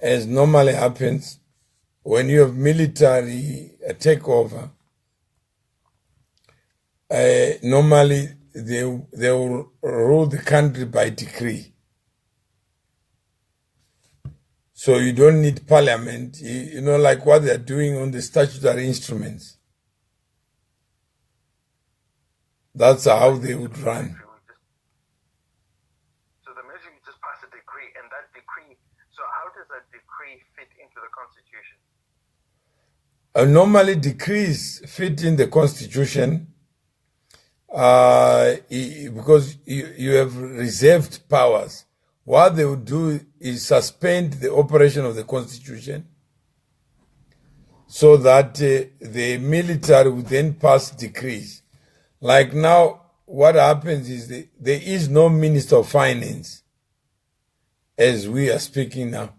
as normally happens when you have military takeover. Normally they will rule the country by decree. So you don't need parliament, you know, like what they're doing on the statutory instruments. That's how they would run. So the military just pass a decree, and that decree, so how does that decree fit into the constitution? Normally decrees fit in the constitution because you have reserved powers. What they would do is suspend the operation of the constitution so that the military would then pass decrees. Like now, what happens is there is no Minister of Finance as we are speaking now.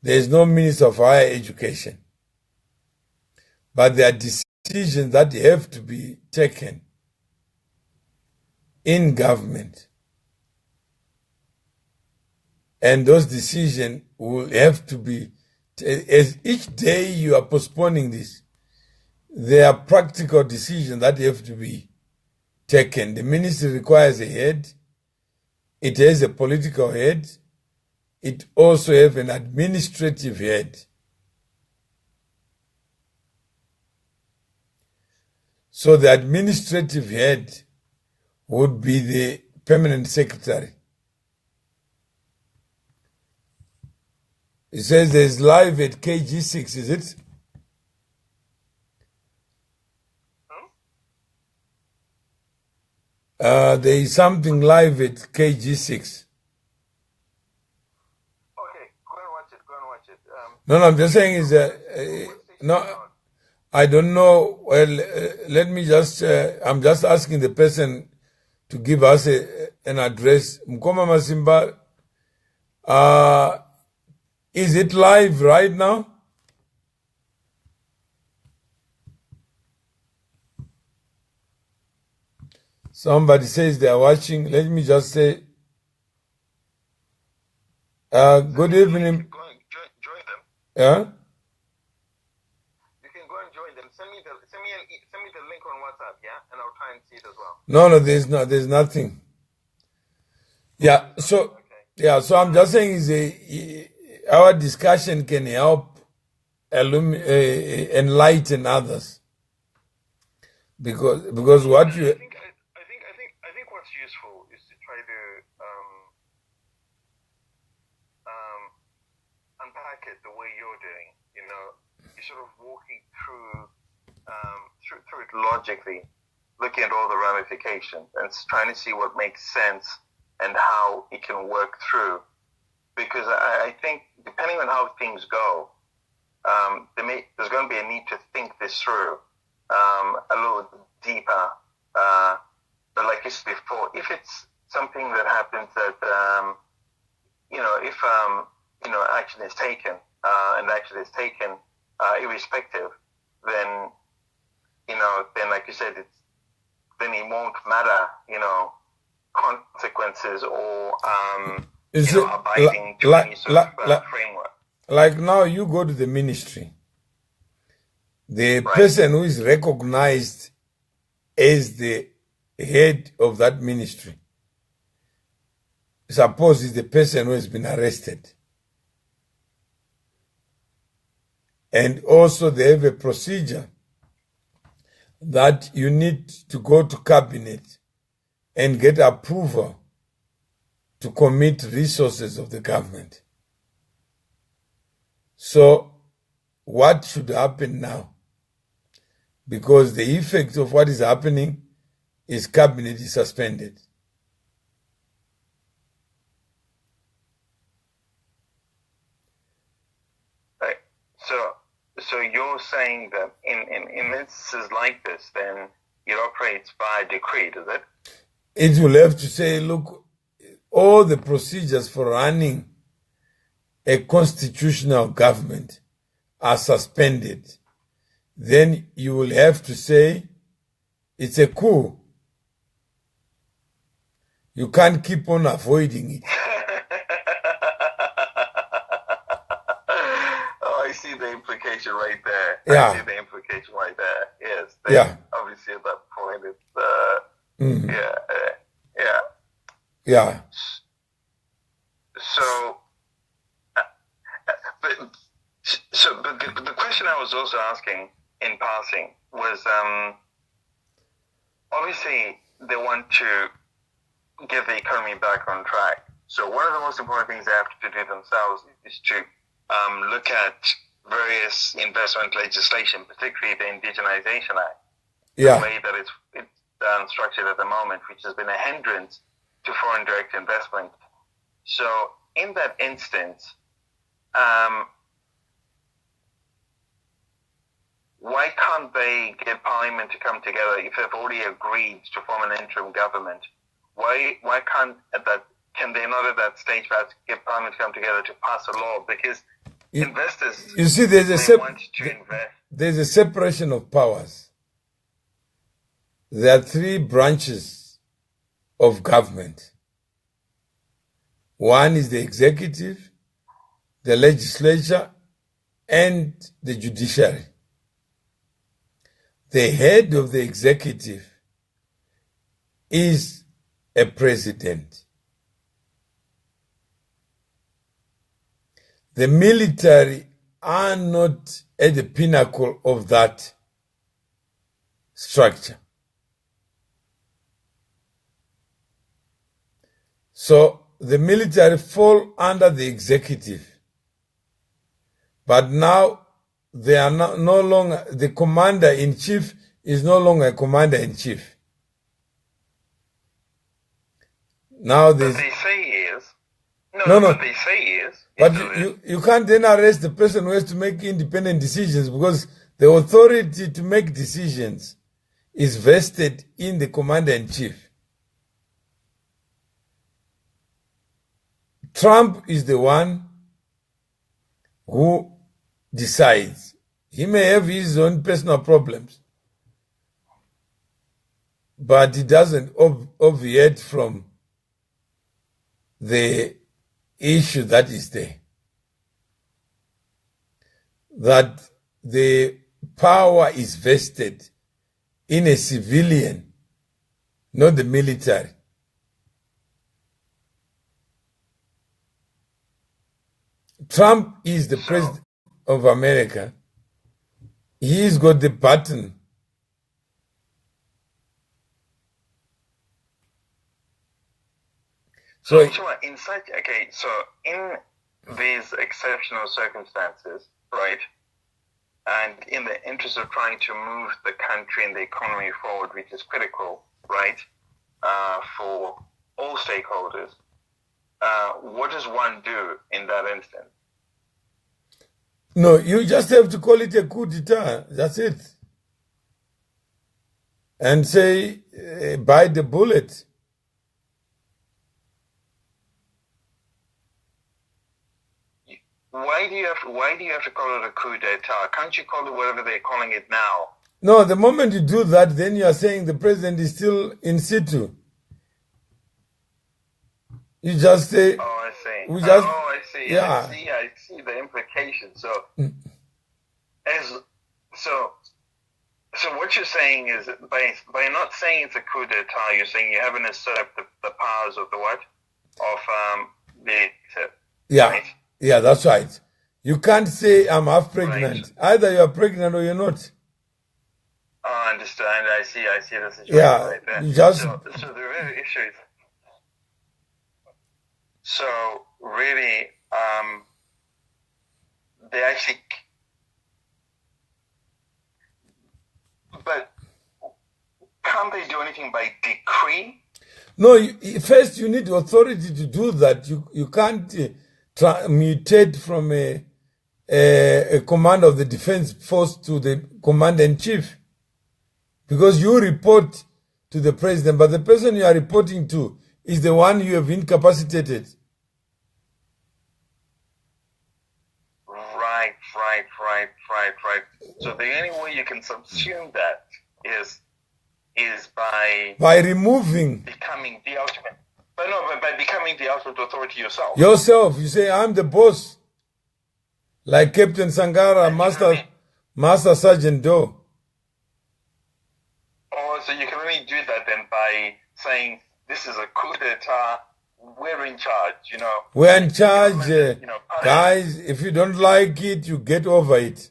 There is no Minister of Higher Education. But there are decisions that have to be taken in government. And those decisions will have to be, as each day you are postponing this, there are practical decisions that have to be taken. The ministry requires a head. It has a political head. It also has an administrative head. So the administrative head would be the permanent secretary. It says there's live at KG6, is it? There is something live at KG6. Okay, go and watch it, No, I'm just saying is no, I don't know. Well, let me just, I'm just asking the person to give us an address. Mkoma Masimba, is it live right now? Somebody says they are watching. Let me just say, good evening. go and join them. Yeah? You can go and join them. Send me the link on WhatsApp, yeah? And I'll try and see it as well. No, there's nothing. Yeah, so, Okay. yeah, so I'm just saying is our discussion can help enlighten others. Because what you... I think what's useful is to try to unpack it the way you're doing. You know, you're sort of walking through it logically, looking at all the ramifications and trying to see what makes sense and how it can work through. Because I think depending on how things go, there's going to be a need to think this through a little deeper. But like you said before, if it's something that happens that, if action is taken, and action is taken irrespective, then, then like you said, then it won't matter, consequences or, abiding to any sort of framework. Like now you go to the ministry. The Right. person who is recognized as the head of that ministry, suppose is the person who has been arrested. And also they have a procedure that you need to go to cabinet and get approval to commit resources of the government. So what should happen now? Because the effect of what is happening is cabinet is suspended. Right. So you're saying that in instances like this, then it operates by decree, does it? It will have to say, look, all the procedures for running a constitutional government are suspended. Then you will have to say it's a coup. You can't keep on avoiding it. see the implication right there. Yeah. I see the implication right there. Yes. Yeah. Obviously, at that point, it's Mhm. yeah. Yeah. So, but the question I was also asking in passing was, obviously they want to get the economy back on track. So one of the most important things they have to do themselves is to look at various investment legislation, particularly the Indigenization Act, Yeah. the way that it's structured at the moment, which has been a hindrance to foreign direct investment. So in that instance, why can't they get Parliament to come together if they've already agreed to form an interim government? Why can't can they not at that stage perhaps get Parliament to come together to pass a law? Because investors, You see, they want to invest. There's a separation of powers. There are three branches of government. One is the executive, the legislature, and the judiciary. The head of the executive is a president. The military are not at the pinnacle of that structure. So the military fall under the executive. But now they are no longer, the commander-in-chief is no longer a commander-in-chief. Now What they say is, No. what they say is, But you can't then arrest the person who has to make independent decisions, because the authority to make decisions is vested in the commander-in-chief. Trump is the one who decides. He may have his own personal problems, but he doesn't obviate from the issue that is there. That the power is vested in a civilian, not the military. Trump is the president of America. He's got the button. So in these exceptional circumstances, right, and in the interest of trying to move the country and the economy forward, which is critical, right, for all stakeholders, what does one do in that instance? No, you just have to call it a coup d'etat. That's it. And say, bite the bullet. Why do you have to call it a coup d'etat? Can't you call it whatever they're calling it now? No, the moment you do that, then you are saying the president is still in situ. You just say. Oh, I see. I see. Yeah. I see the implication. So, so what you're saying is that by not saying it's a coup d'etat, you're saying you haven't usurped the powers of the what? Of the. Yeah. Right? Yeah, that's right. You can't say I'm half pregnant. Right. Either you are pregnant or you're not. Oh, I understand. I see the situation right there. So the real issue is. So really, they actually. But can't they do anything by decree? No. First, you need authority to do that. You can't. Mutate from a commander of the defense force to the commander-in-chief, because you report to the president, but the person you are reporting to is the one you have incapacitated. Right. So the only way you can subsume that is by removing, becoming the ultimate. But by becoming the ultimate authority yourself. You say, I'm the boss. Like Captain Sangara, Master Sergeant Doe. Oh, so you can only do that then by saying this is a coup d'etat. We're in charge, We're in charge, Parliament. guys. If you don't like it, you get over it.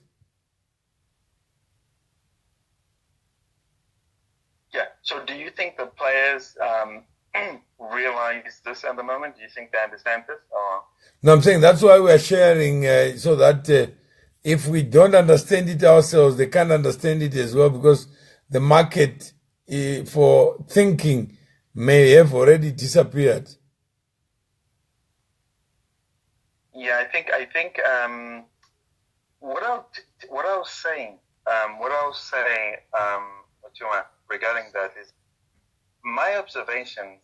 Yeah. So, do you think the players realize this at the moment? Do you think they understand this? Or No, I'm saying that's why we're sharing, so that if we don't understand it ourselves, they can't understand it as well, because the market for thinking may have already disappeared. yeah, I think what I was saying, Chuma, regarding that is my observations.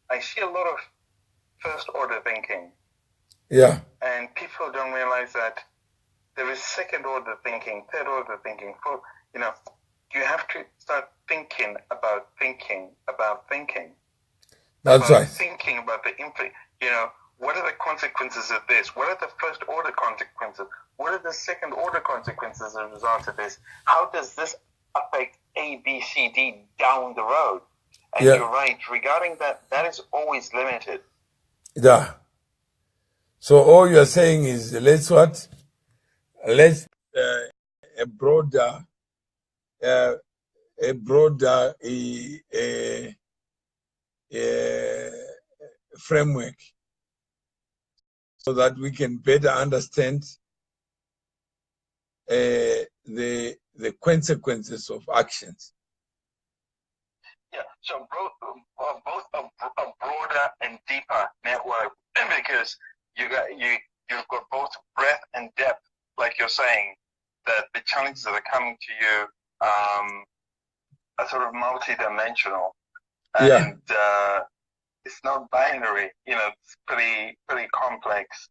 I see a lot of first order thinking. Yeah. And people don't realize that there is second order thinking, third order thinking. You have to start thinking about thinking about thinking. That's right. Thinking about the impact. What are the consequences of this? What are the first order consequences? What are the second order consequences as a result of this? How does this affect A, B, C, D down the road? And you're right, regarding that is always limited. Yeah. So all you're saying is, let's a broader framework, so that we can better understand the consequences of actions. Yeah, so both a broader and deeper network, because you've got both breadth and depth, like you're saying, that the challenges that are coming to you are sort of multidimensional, and it's not binary. It's pretty complex.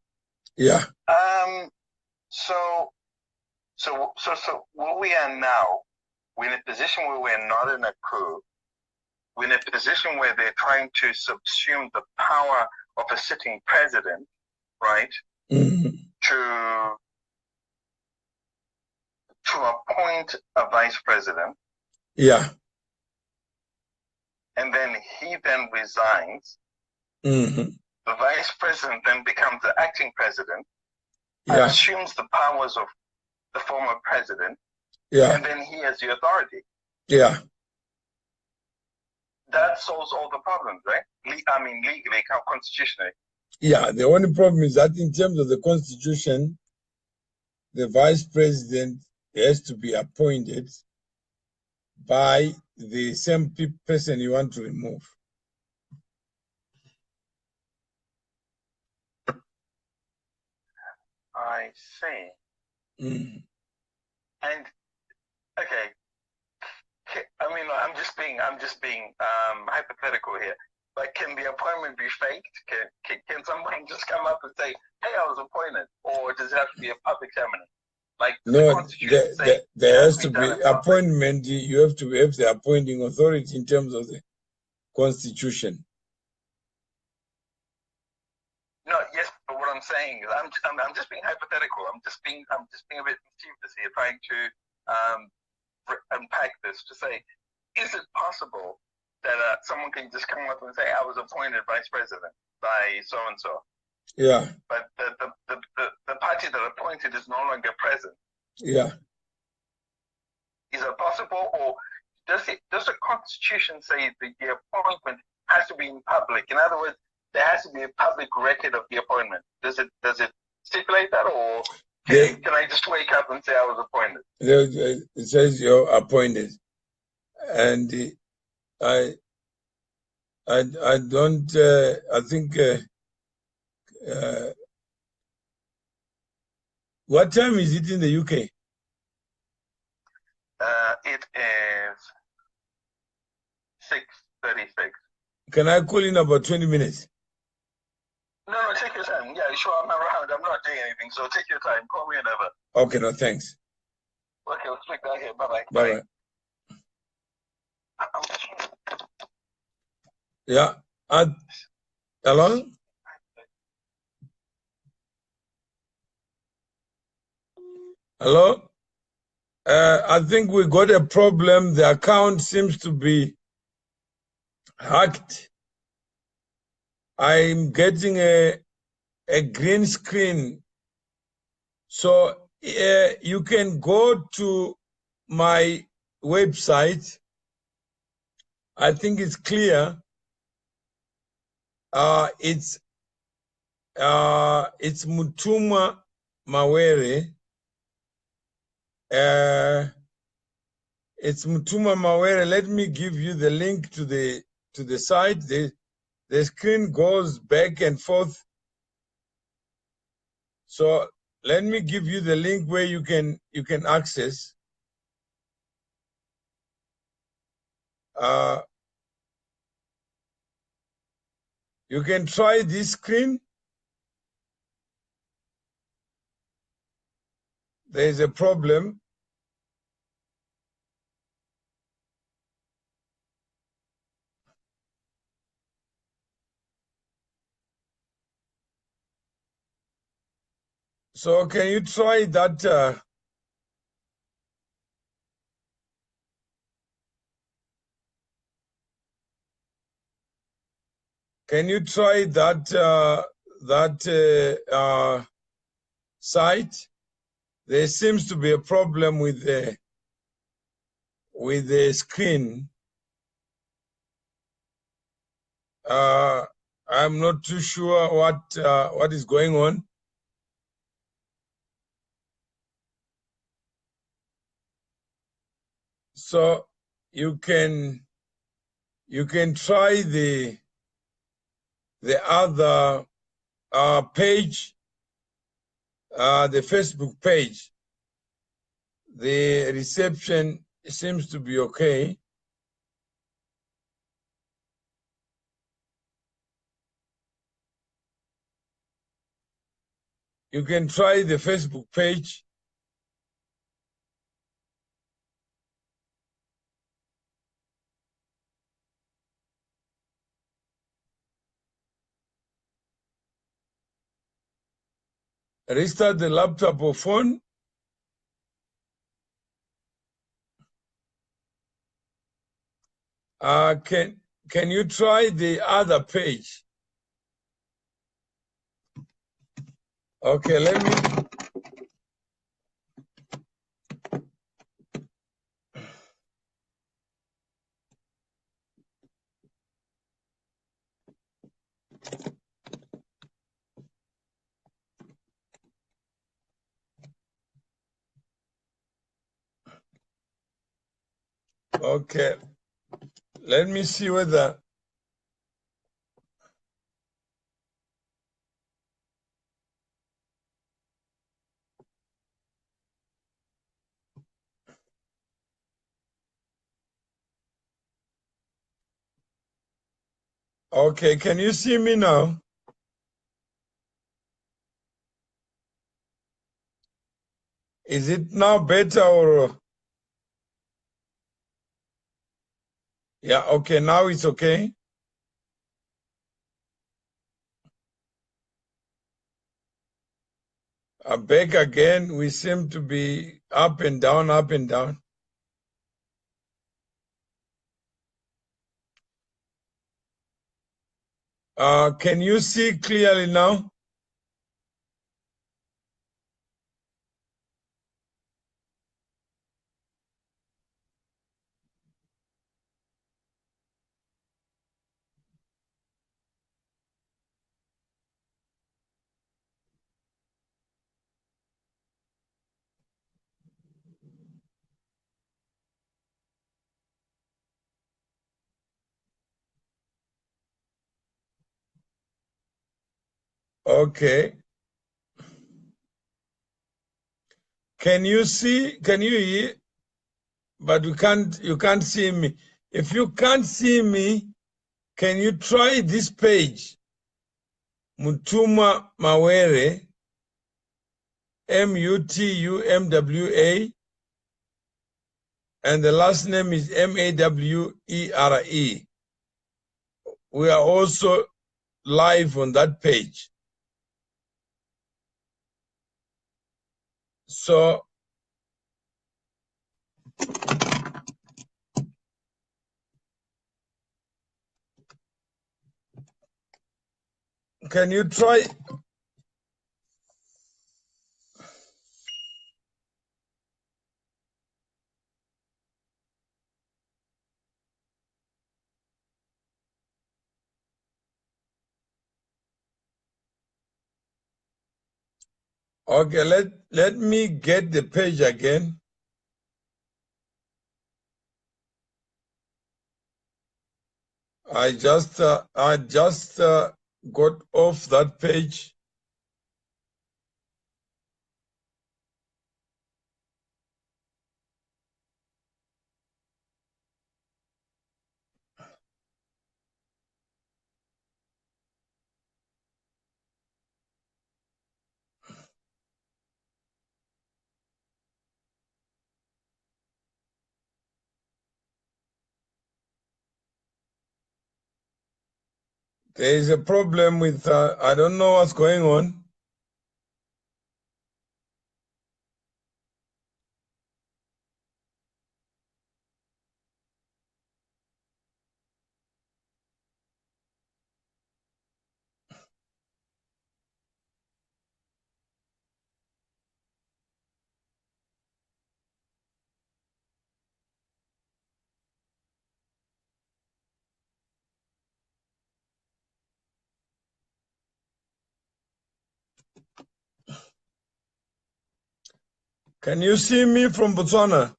Yeah. So where we are now, we're in a position where we're not in a coup. We're in a position where they're trying to subsume the power of a sitting president, right? Mm-hmm. To appoint a vice president. Yeah. And then he then resigns. Mm-hmm. The vice president then becomes the acting president. Yeah. Assumes the powers of the former president. Yeah. And then he has the authority. Yeah. That solves all the problems, right? Legally, constitutionally. Yeah, the only problem is that in terms of the constitution, the vice president has to be appointed by the same person you want to remove. I see. Mm. And okay, I'm just being hypothetical here. But can the appointment be faked? Can someone just come up and say, "Hey, I was appointed," or does it have to be a public ceremony? Like no, there has to be appointment. You have to have the appointing authority in terms of the constitution. No, yes, but what I'm saying is, I'm just being hypothetical. I'm just being a bit mischievous here, trying to unpack this to say, is it possible that someone can just come up and say, "I was appointed vice president by so and so"? Yeah. But the party that appointed is no longer present. Yeah. Is it possible, or does the Constitution say that the appointment has to be in public? In other words, there has to be a public record of the appointment. Does it stipulate that, or can I just wake up and say I was appointed? It says you're appointed, and I don't. I think. What time is it in the UK? It is 6:36. Can I call in about 20 minutes? No, take your time. Yeah, sure, I'm around. I'm not doing anything, so take your time. Call me whenever. Okay, no, thanks. Okay, we'll speak down here. Bye-bye. Bye-bye. Yeah. Hello? Hello? I think we got a problem. The account seems to be hacked. I'm getting a green screen. So you can go to my website. I think it's clear. It's Mutuma Mawere. It's Mutuma Mawere. Let me give you the link to the site. The screen goes back and forth. So let me give you the link where you can access. You can try this screen. There is a problem. So can you try that? Can you try that site? There seems to be a problem with the screen. I'm not too sure what is going on. So you can try the other page, the Facebook page. The reception seems to be okay. You can try the Facebook page. Restart the laptop or phone. Can you try the other page? Okay, let me. Okay, let me see whether. Okay, can you see me now? Is it now better or? Yeah, okay, now it's okay. Back again, we seem to be up and down, up and down. Can you see clearly now? Okay. Can you see? Can you hear? But you can't see me. If you can't see me, can you try this page? Mutuma Mawere, Mutumwa, and the last name is Mawere. We are also live on that page. So Can you try? Okay, let me get the page again. I just got off that page. There is a problem with, I don't know what's going on. Can you see me from Botswana?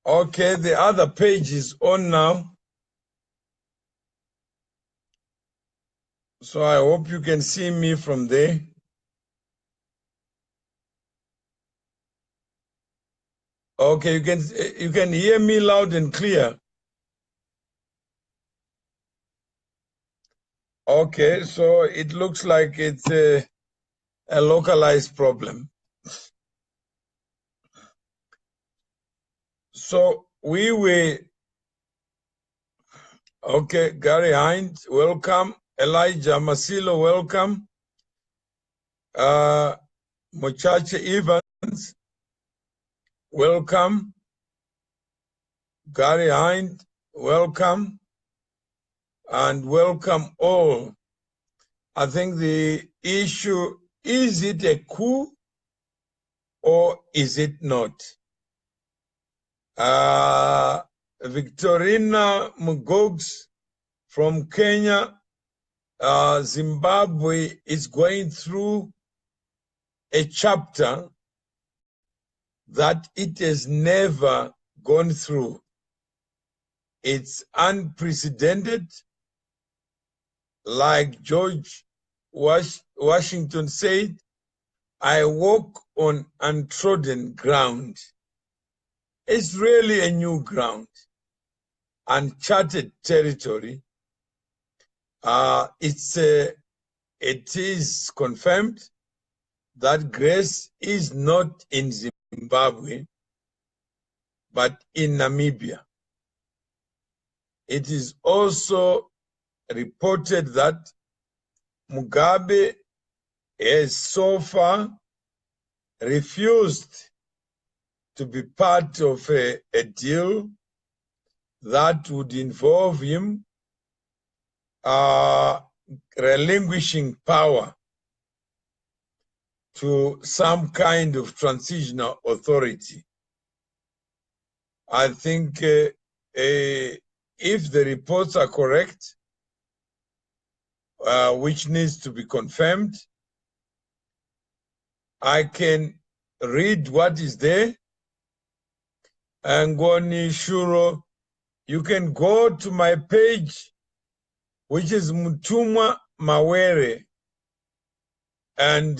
Okay, the other page is on now. So I hope you can see me from there. Okay, you can hear me loud and clear. Okay, so it looks like it's a localized problem. So we were, okay, Gary Hines, welcome. Elijah Masilo, welcome. Mochache Evans, welcome. Gary Hines, welcome. And welcome all. I think the issue, is it a coup or is it not? Victorina Mugogs from Kenya, Zimbabwe is going through a chapter that it has never gone through. It's unprecedented. Like George Washington said, I walk on untrodden ground. It's really a new ground, uncharted territory. It is confirmed that grace is not in Zimbabwe, but in Namibia. It is also reported that Mugabe has so far refused to be part of a deal that would involve him relinquishing power to some kind of transitional authority. I think if the reports are correct, which needs to be confirmed, I can read what is there. Angoni Shuro, you can go to my page, which is Mutumwa Mawere, and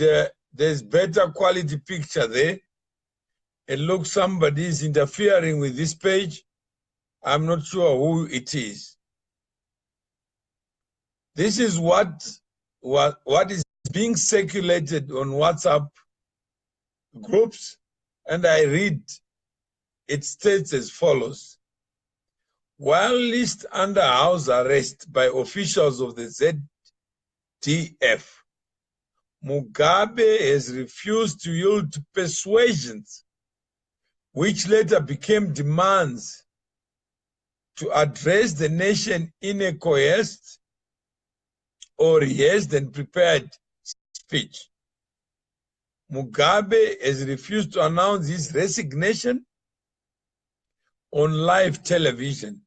there's better quality picture there. It looks somebody is interfering with this page. I'm not sure who it is. This is what is being circulated on WhatsApp groups, and I read. It states as follows: while listed under house arrest by officials of the ZDF, Mugabe has refused to yield to persuasions, which later became demands, to address the nation in a coerced or rehearsed and prepared speech. Mugabe has refused to announce his resignation on live television,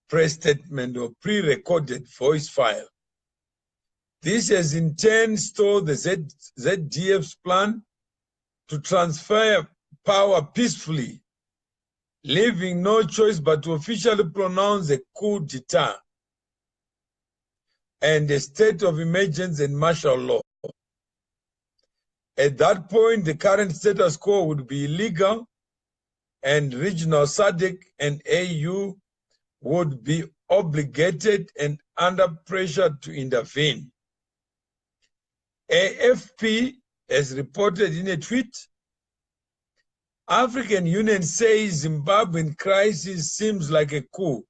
press statement, or pre-recorded voice file. This has in turn stalled the ZDF's plan to transfer power peacefully, leaving no choice but to officially pronounce a coup d'etat and a state of emergency and martial law. At that point, the current status quo would be illegal, and regional SADC and AU would be obligated and under pressure to intervene. AFP has reported in a tweet, African Union says Zimbabwean crisis seems like a coup,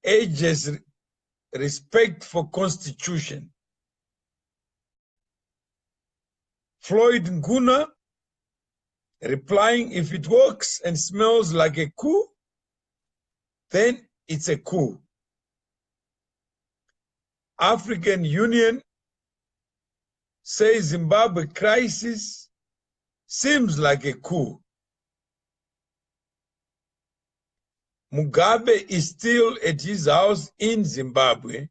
urges respect for constitution. Floyd Nguna replying, if it works and smells like a coup, then it's a coup. African Union says Zimbabwe crisis seems like a coup. Mugabe is still at his house in Zimbabwe.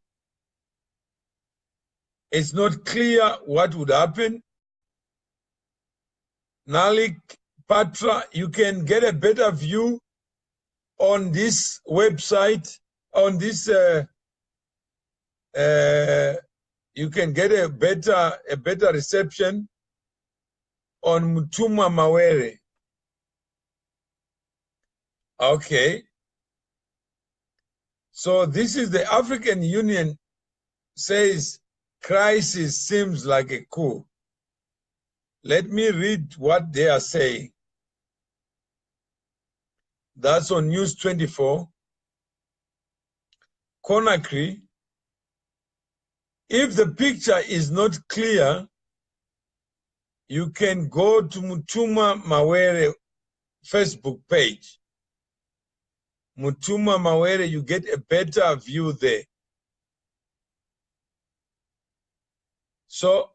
It's not clear what would happen. Nalik Patra, you can get a better view on this website, on this, you can get a better reception on Mutuma Mawere. Okay. So this is the African Union says crisis seems like a coup. Let me read what they are saying. That's on News 24. Conakry. If the picture is not clear, you can go to Mutuma Mawere Facebook page. Mutuma Mawere, you get a better view there. So,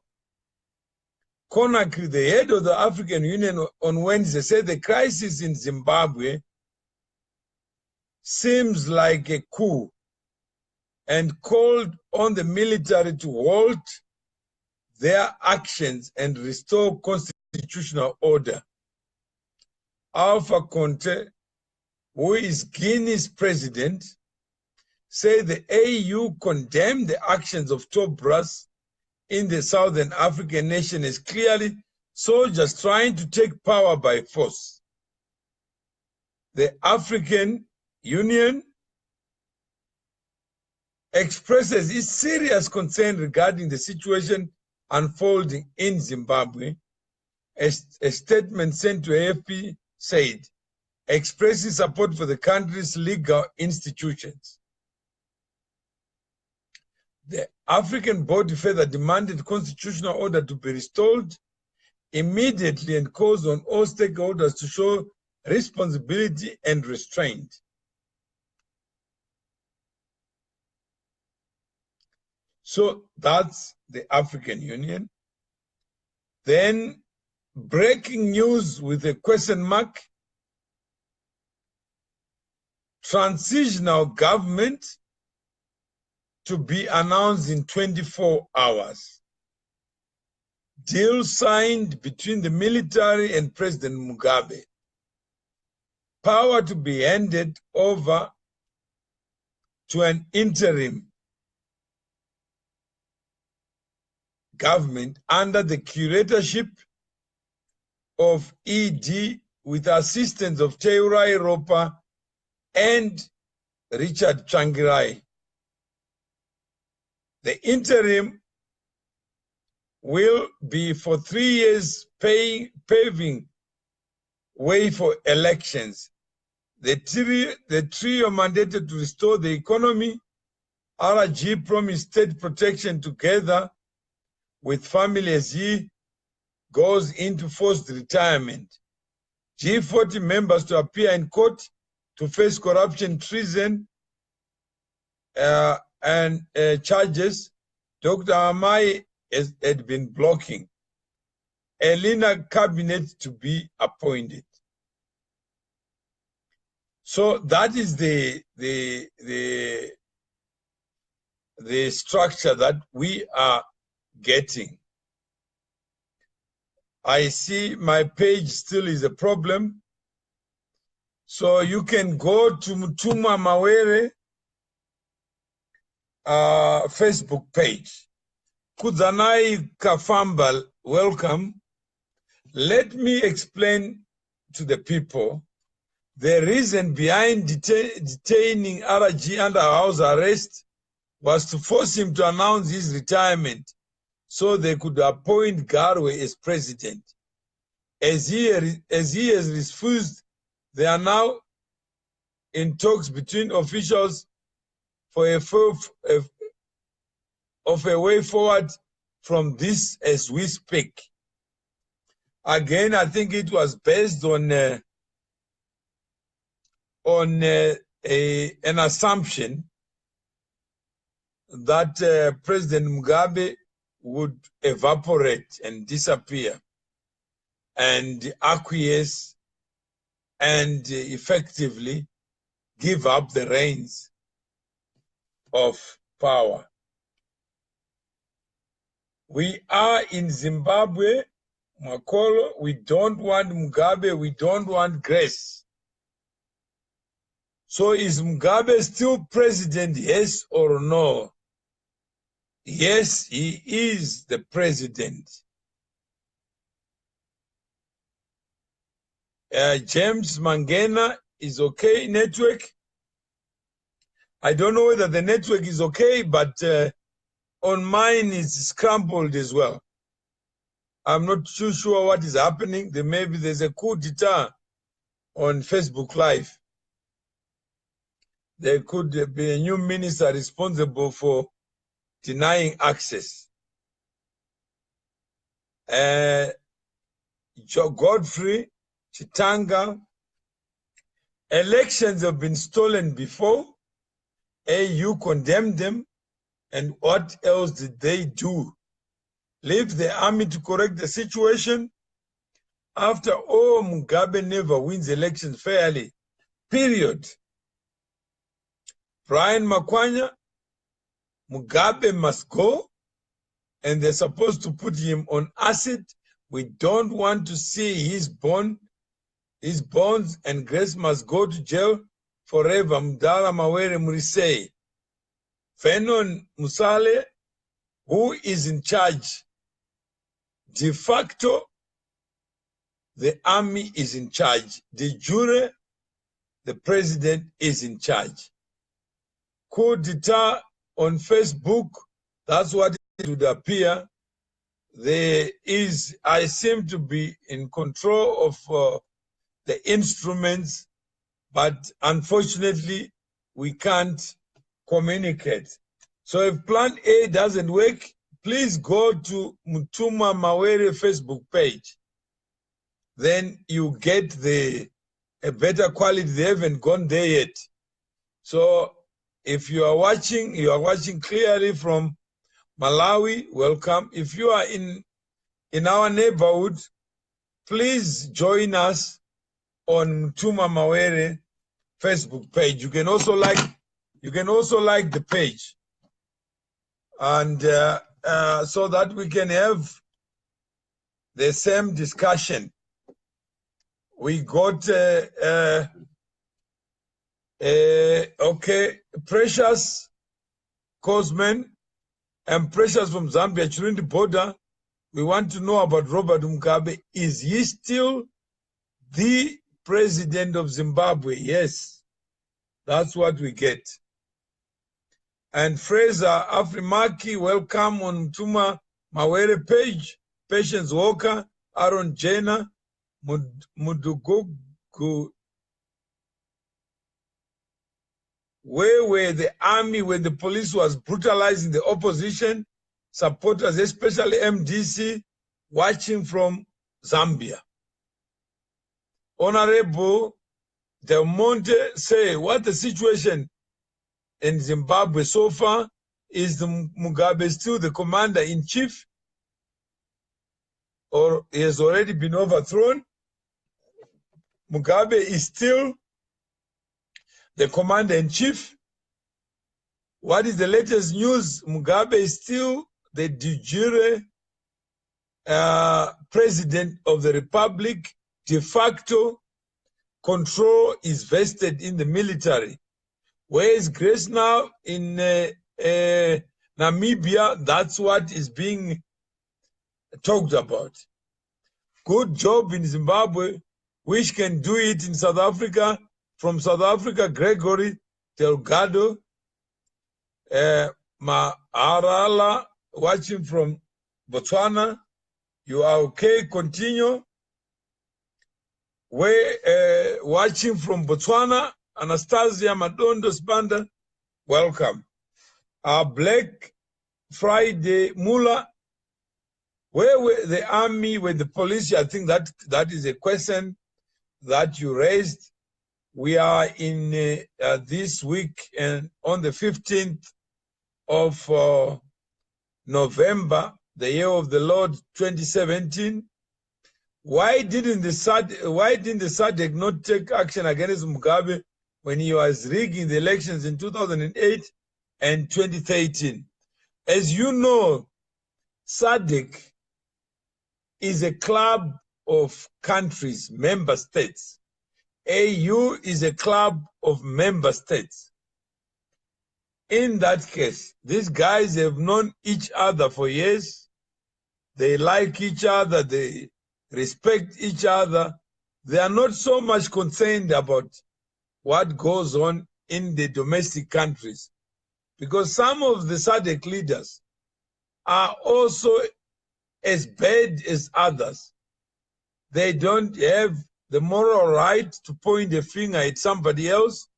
Conakry, the head of the African Union on Wednesday, said the crisis in Zimbabwe seems like a coup and called on the military to halt their actions and restore constitutional order. Alpha Conte, who is Guinea's president, said the AU condemned the actions of top brass in the Southern African nation as clearly soldiers trying to take power by force. The African Union expresses its serious concern regarding the situation unfolding in Zimbabwe. A statement sent to AFP said, expressing support for the country's legal institutions. The African body further demanded constitutional order to be restored immediately and calls on all stakeholders to show responsibility and restraint. So that's the African Union. Then breaking news with a question mark. Transitional government to be announced in 24 hours. Deal signed between the military and President Mugabe. Power to be handed over to an interim government under the curatorship of ED with assistance of Teurai Ropa and Richard Changirai. The interim will be for 3 years paving way for elections. The trio mandated to restore the economy. RG promised state protection together with family as he goes into forced retirement. G40 members to appear in court to face corruption, treason, and charges. Dr. Amai had been blocking. Elena cabinet to be appointed. So that is the structure that we are getting. I see my page still is a problem. So you can go to Mutuma Mawere Facebook page. Kudzanai Kafambal, welcome. Let me explain to the people the reason behind detaining RG under house arrest was to force him to announce his retirement so they could appoint Garwe as president. As he has refused, they are now in talks between officials for a way forward from this as we speak. Again, I think it was based on an assumption that President Mugabe would evaporate and disappear and acquiesce and effectively give up the reins of power. We are in Zimbabwe, Makolo. We don't want Mugabe. We don't want Grace. So is Mugabe still president, yes or no? Yes, he is the president. James Mangena is okay, network. I don't know whether the network is okay, but on mine it's scrambled as well. I'm not too sure what is happening. Maybe there's a coup d'etat on Facebook Live. There could be a new minister responsible for denying access. Godfrey, Chitanga, elections have been stolen before. AU condemned them, and what else did they do? Leave the army to correct the situation? After all, Mugabe never wins elections fairly, period. Brian Makwanya, Mugabe must go, and they're supposed to put him on acid. We don't want to see his bones, and Grace must go to jail forever. Mdala Mawere Murisei. Fenon Musale, who is in charge? De facto, the army is in charge. De jure, the president is in charge. Coup d'etat on Facebook, that's what it would appear. I seem to be in control of the instruments, but unfortunately, we can't communicate. So if plan A doesn't work, please go to Mutuma Mawere Facebook page. Then you get a better quality. They haven't gone there yet. So if you are watching clearly from Malawi, welcome. If you are in our neighborhood, please join us on Mutuma Mawere Facebook page. You can also like the page, and so that we can have the same discussion. We got okay, Precious Cosman and Precious from Zambia, Chirundi border. We want to know about Robert Mugabe. Is he still the president of Zimbabwe? Yes, that's what we get. And Fraser Afrimaki, welcome on Mutuma Mawere page. Patience Walker, Aaron Jena, Mudugugu. Where were the army when the police was brutalizing the opposition supporters, especially MDC, watching from Zambia? Honorable Del Monte say, what the situation in Zimbabwe so far? Is the Mugabe still the commander-in-chief, or he has already been overthrown? Mugabe is still the commander-in-chief. What is the latest news? Mugabe is still the de jure president of the republic. De facto control is vested in the military. Where is Grace now? In Namibia. That's what is being talked about. Good job in Zimbabwe, which can do it in South Africa. From South Africa, Gregory Delgado, Maharala, watching from Botswana. You are okay? Continue. Where watching from Botswana, Anastasia Madondo Spanda, welcome. Black Friday Mula, where were the army, where the police? I think that is a question that you raised. We are in this week, and on the 15th of November, the year of the Lord 2017. Why didn't the SADC not take action against Mugabe when he was rigging the elections in 2008 and 2013? As you know, SADC is a club of countries, member states. AU is a club of member states. In that case, these guys have known each other for years. They like each other. They respect each other. They are not so much concerned about what goes on in the domestic countries, because some of the SADC leaders are also as bad as others. They don't have the moral right to point a finger at somebody else,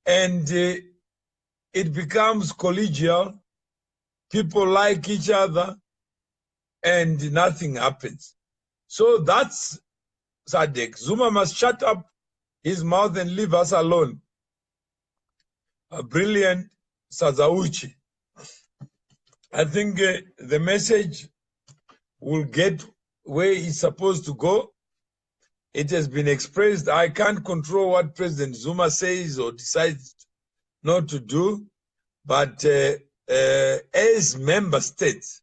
and it becomes collegial. People like each other, and nothing happens. So that's SADC. Zuma must shut up his mouth and leave us alone. A brilliant Sazauchi. I think the message will get where it's supposed to go. It has been expressed. I can't control what President Zuma says or decides not to do, but as member states,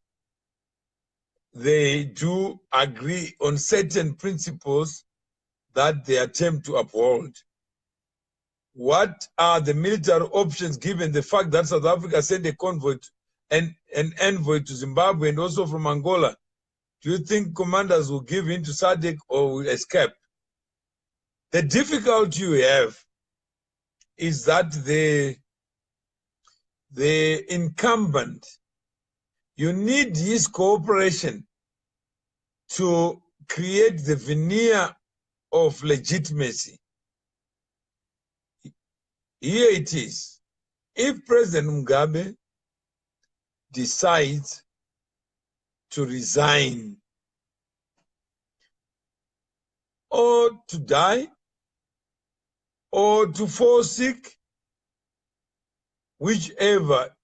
they do agree on certain principles that they attempt to uphold. What are the military options given the fact that South Africa sent a convoy and an envoy to Zimbabwe and also from Angola? Do you think commanders will give in to SADC or will escape? The difficulty you have is that the incumbent, you need his cooperation to create the veneer of legitimacy. Here it is. If President Mugabe decides to resign or to die or to fall sick, whichever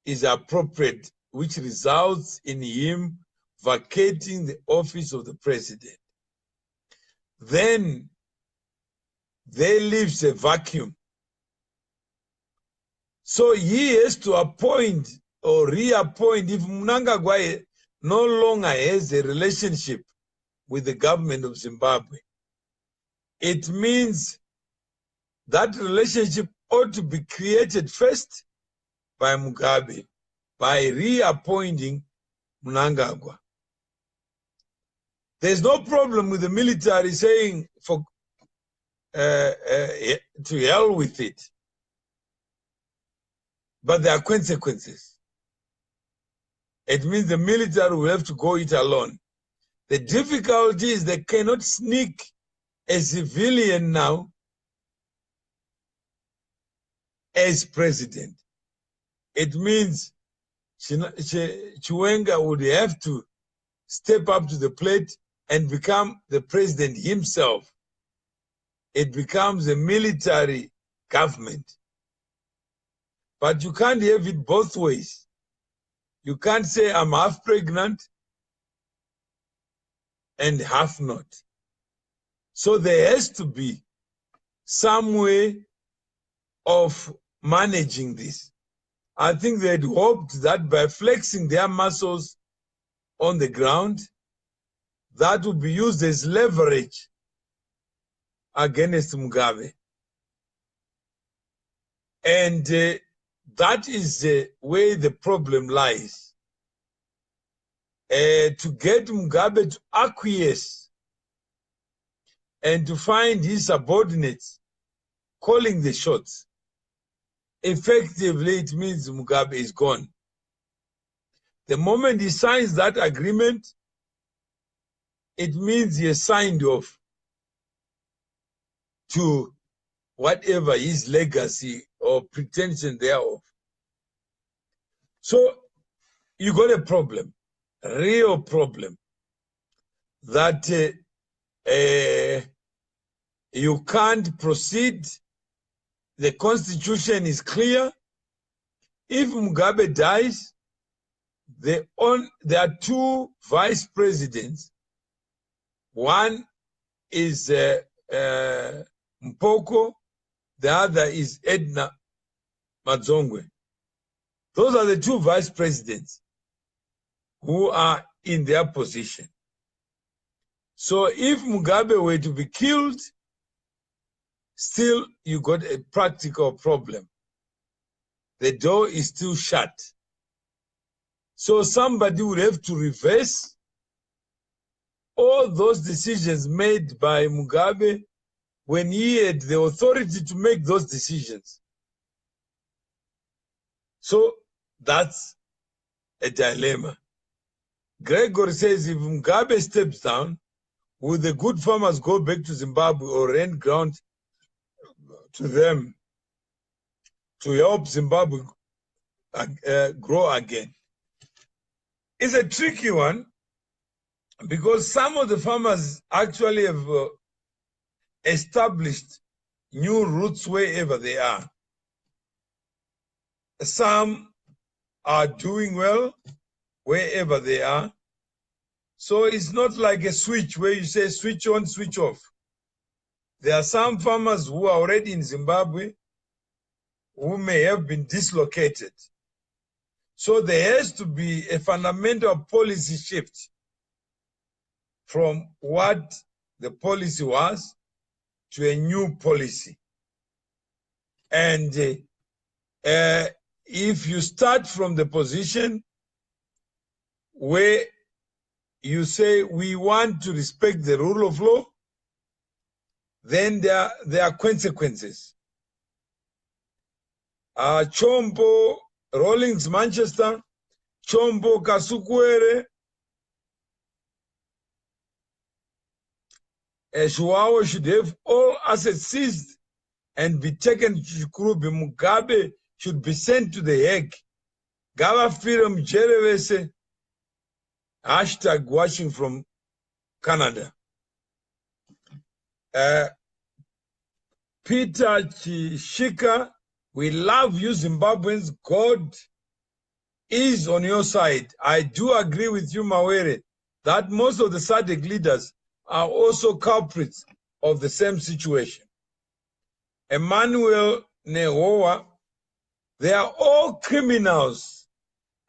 is appropriate, which results in him vacating the office of the president, then there leaves a vacuum. So he has to appoint or reappoint. If Mnangagwa no longer has a relationship with the government of Zimbabwe, it means that relationship ought to be created first by Mugabe, by reappointing Mnangagwa. There's no problem with the military saying to hell with it. But there are consequences. It means the military will have to go it alone. The difficulty is they cannot sneak a civilian now as president. It means Chiwenga would have to step up to the plate and become the president himself. It becomes a military government. But you can't have it both ways. You can't say I'm half pregnant and half not. So there has to be some way of managing this. I think they'd hoped that by flexing their muscles on the ground, that would be used as leverage against Mugabe. And that is where the problem lies. To get Mugabe to acquiesce and to find his subordinates calling the shots, effectively it means Mugabe is gone. The moment he signs that agreement, it means he has signed off to whatever his legacy or pretension thereof. So you got a problem, a real problem, that you can't proceed. The constitution is clear. If Mugabe dies, there are two vice presidents. One is Mpoko, the other is Edna Madzongwe. Those are the two vice presidents who are in their position. So if Mugabe were to be killed, still you got a practical problem. The door is still shut. So somebody would have to reverse all those decisions made by Mugabe when he had the authority to make those decisions. So that's a dilemma. Gregory says if Mugabe steps down, will the good farmers go back to Zimbabwe or rent ground to them to help Zimbabwe grow again? It's a tricky one because some of the farmers actually have established new routes wherever they are. Some are doing well wherever they are. So it's not like a switch where you say switch on, switch off. There are some farmers who are already in Zimbabwe who may have been dislocated. So there has to be a fundamental policy shift from what the policy was to a new policy. And if you start from the position where you say we want to respect the rule of law, then there are consequences. Chombo, Rawlings, Manchester, Chombo, Kasukwere, Shuawa should have all assets seized and be taken to Chikurubi. Mugabe should be sent to the Hague. Gaba Freedom Jerevese, hashtag watching from Canada. Peter Chishika, we love you Zimbabweans. God is on your side. I do agree with you, Mawere, that most of the SADC leaders are also culprits of the same situation. Emmanuel Nehoa, they are all criminals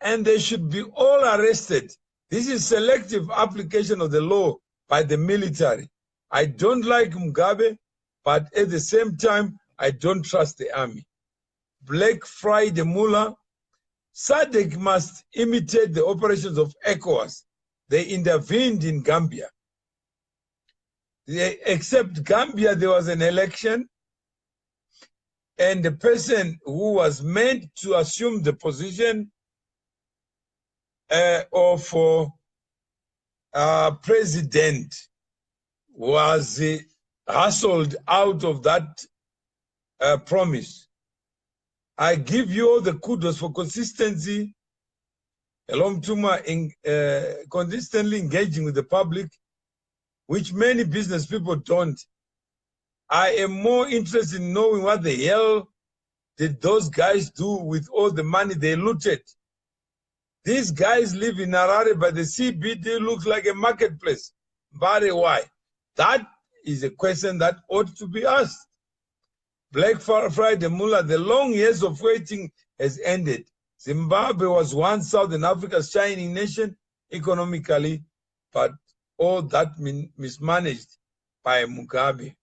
and they should be all arrested. This is selective application of the law by the military. I don't like Mugabe, but at the same time, I don't trust the army. Black Friday Mullah, SADC must imitate the operations of ECOWAS. They intervened in Gambia. Except Gambia, there was an election, and the person who was meant to assume the position of president was hustled out of that promise. I give you all the kudos for consistency, consistently engaging with the public, which many business people don't. I am more interested in knowing what the hell did those guys do with all the money they looted. These guys live in Harare, but the CBD looks like a marketplace. But why? That is a question that ought to be asked. Black Friday Mullah, the long years of waiting has ended. Zimbabwe was once Southern Africa's shining nation economically, but all that mismanaged by Mugabe.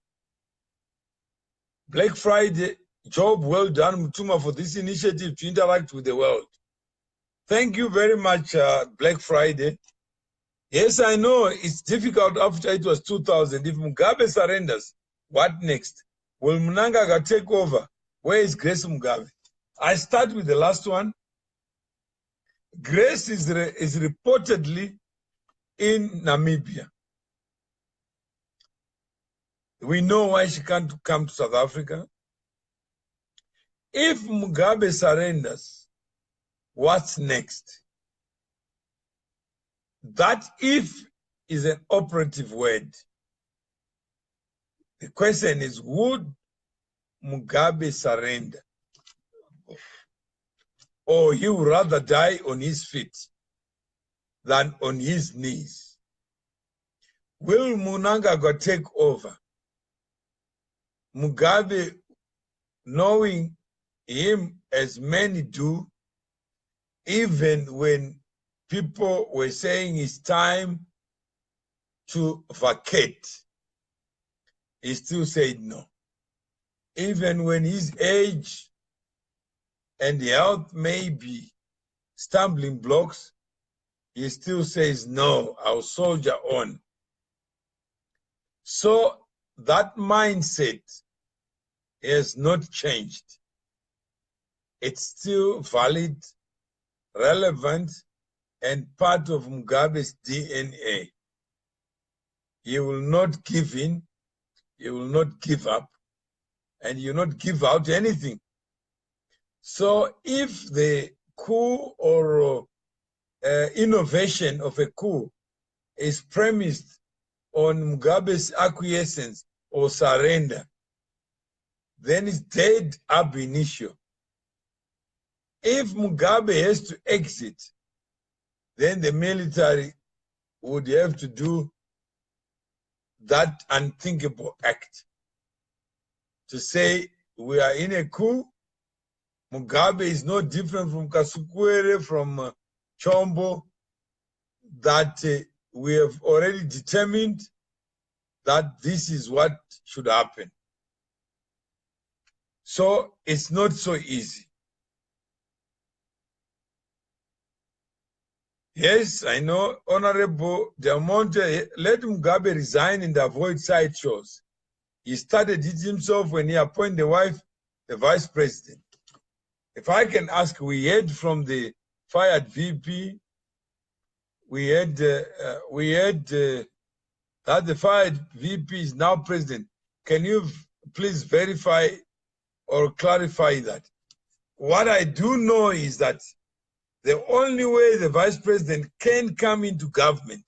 Black Friday, job well done, Mutuma, for this initiative to interact with the world. Thank you very much, Black Friday. Yes, I know it's difficult after it was 2000. If Mugabe surrenders, what next? Will Mnangagwa take over? Where is Grace Mugabe? I start with the last one. Grace is reportedly in Namibia. We know why she can't come to South Africa. If Mugabe surrenders, what's next? That if is an operative word. The question is, would Mugabe surrender? Or he would rather die on his feet than on his knees? Will Mnangagwa take over? Mugabe, knowing him as many do, even when people were saying it's time to vacate, he still said no. Even when his age and health may be stumbling blocks, he still says no, I'll soldier on. So that mindset has not changed. It's still valid, relevant, and part of Mugabe's DNA. He will not give in, he will not give up, and he will not give out anything. So if the coup or innovation of a coup is premised on Mugabe's acquiescence or surrender, then it's dead ab initio. If Mugabe has to exit, then the military would have to do that unthinkable act to say we are in a coup. Mugabe is no different from Kasukwere, from Chombo, that we have already determined that this is what should happen. So it's not so easy. Yes, I know, Honorable Del Monte, let Mugabe resign and avoid sideshows. He started it himself when he appointed the wife, the vice president. If I can ask, we heard from the fired VP, we heard that the fired VP is now president. Can you please verify or clarify that? What I do know is that the only way the vice president can come into government,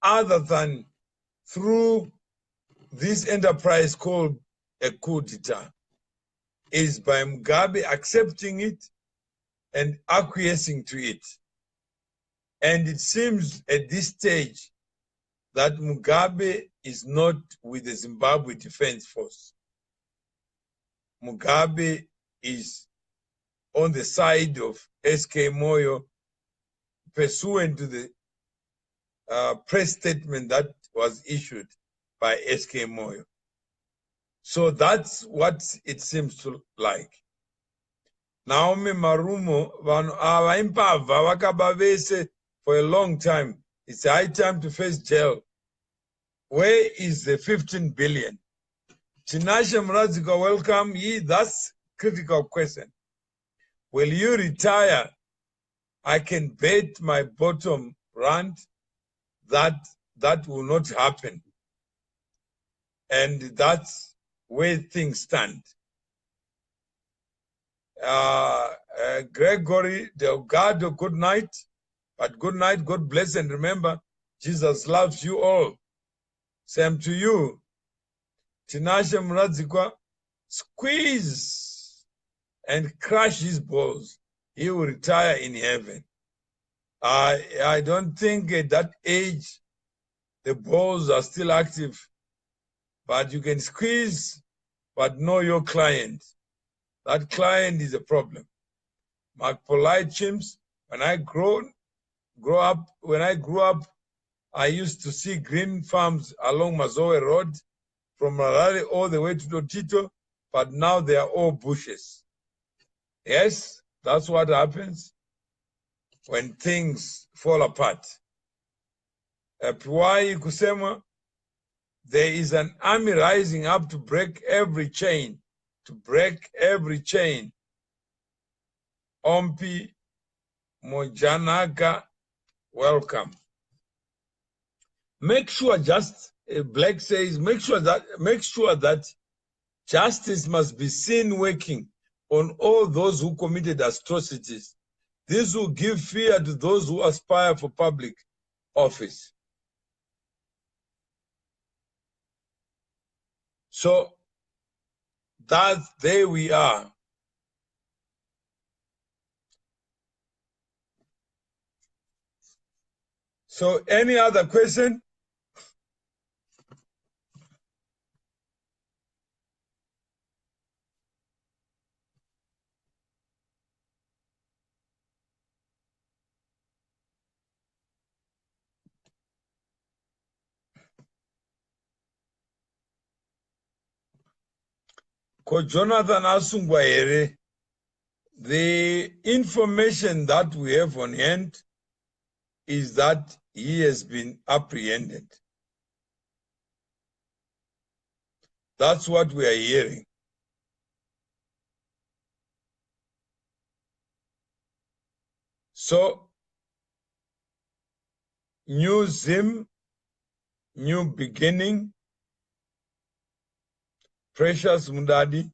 other than through this enterprise called a coup d'etat, is by Mugabe accepting it and acquiescing to it. And it seems at this stage that Mugabe is not with the Zimbabwe Defense Force. Mugabe is on the side of SK Moyo, pursuant to the press statement that was issued by SK Moyo. So that's what it seems to like. Naomi Marumo, for a long time, it's high time to face jail. Where is the 15 billion? Tinashe Mrazika, welcome. That's critical question. Will you retire? I can bet my bottom rand that will not happen. And that's where things stand. Gregory Delgado, good night. But good night, God bless, and remember, Jesus loves you all. Same to you. Tinashe Mradzikwa, squeeze and crush his balls. He will retire in heaven. I don't think at that age the balls are still active, but you can squeeze, but know your client. That client is a problem. Mark Polite Chimps, when I grew up, I used to see green farms along Mazoe Road from Marare all the way to Dotito, but now they are all bushes. Yes, that's what happens when things fall apart. Piwai kusema, there is an army rising up to break every chain, Ompi Mojanaga, welcome. Make sure Black says, make sure that justice must be seen working on all those who committed atrocities. This will give fear to those who aspire for public office. So there we are. So any other question? Ko Jonathan Asungwaere, the information that we have on hand is that he has been apprehended. That's what we are hearing. So, new Zim, new beginning, Precious Mundadi.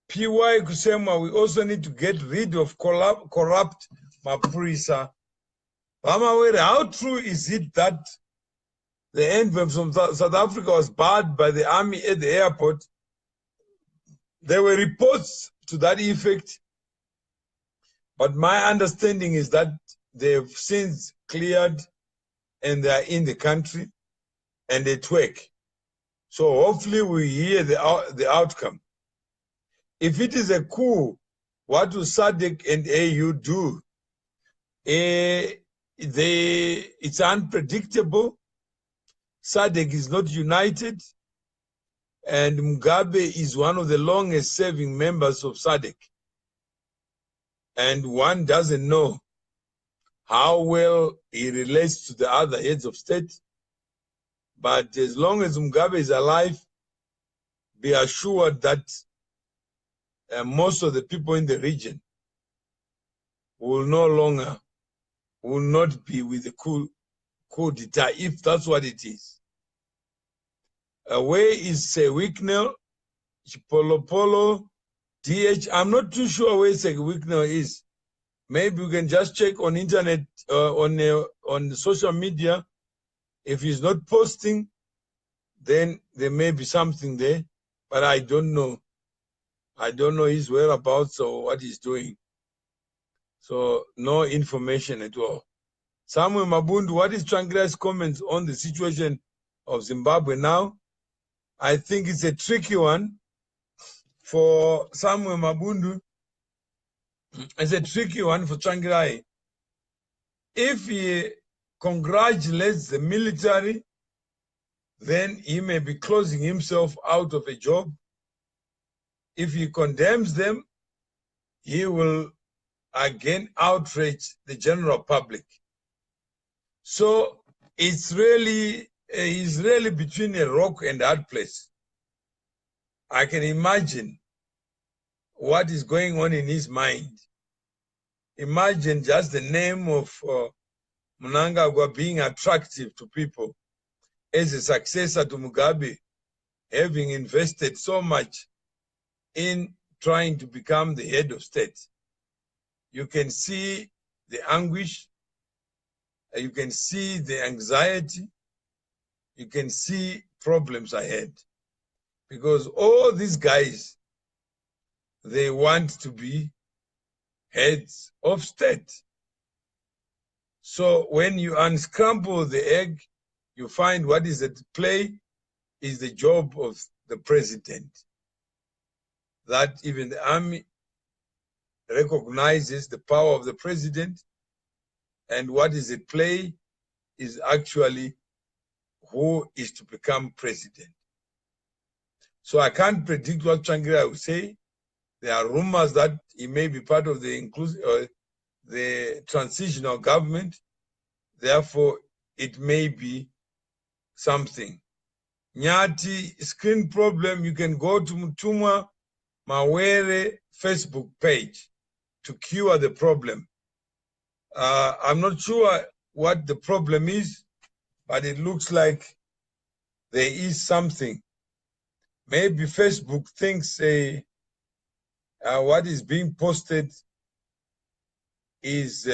PY kusema, we also need to get rid of corrupt Mapurisa. How true is it that the envoy from South Africa was barred by the army at the airport? There were reports to that effect, but my understanding is that they've since cleared and they are in the country and they twerk. So hopefully we hear the outcome. If it is a coup, what will SADC and AU do? It's unpredictable. SADC is not united, and Mugabe is one of the longest serving members of SADC. And one doesn't know how well he relates to the other heads of state. But as long as Mugabe is alive, be assured that most of the people in the region will not be with the coup d'etat, if that's what it is. Where is Wicknell, Chipolopolo, DH? I'm not too sure where Wicknell is. Maybe we can just check on internet, on social media. If he's not posting, then there may be something there, but I don't know. I don't know his whereabouts or what he's doing. So no information at all. Samuel Mabundu, what is Tsvangirai's comments on the situation of Zimbabwe now? I think it's a tricky one for Samuel Mabundu. It's a tricky one for Tsvangirai. If he congratulates the military, then he may be closing himself out of a job. If he condemns them, he will again outrage the general public. So he's really between a rock and a hard place. I can imagine what is going on in his mind. Imagine just the name of Mnangagwa being attractive to people as a successor to Mugabe, having invested so much in trying to become the head of state. You can see the anguish, you can see the anxiety, you can see problems ahead. Because all these guys, they want to be heads of state. So when you unscramble the egg, you find what is at play is the job of the president. That even the army recognizes the power of the president, and what is at play is actually who is to become president. So I can't predict what Tsvangirai will say. There are rumors that he may be part of the the transitional government. Therefore, it may be something. Nyati screen problem, you can go to Mutuma Mawere Facebook page to cure the problem. I'm not sure what the problem is, but it looks like there is something. Maybe Facebook thinks what is being posted is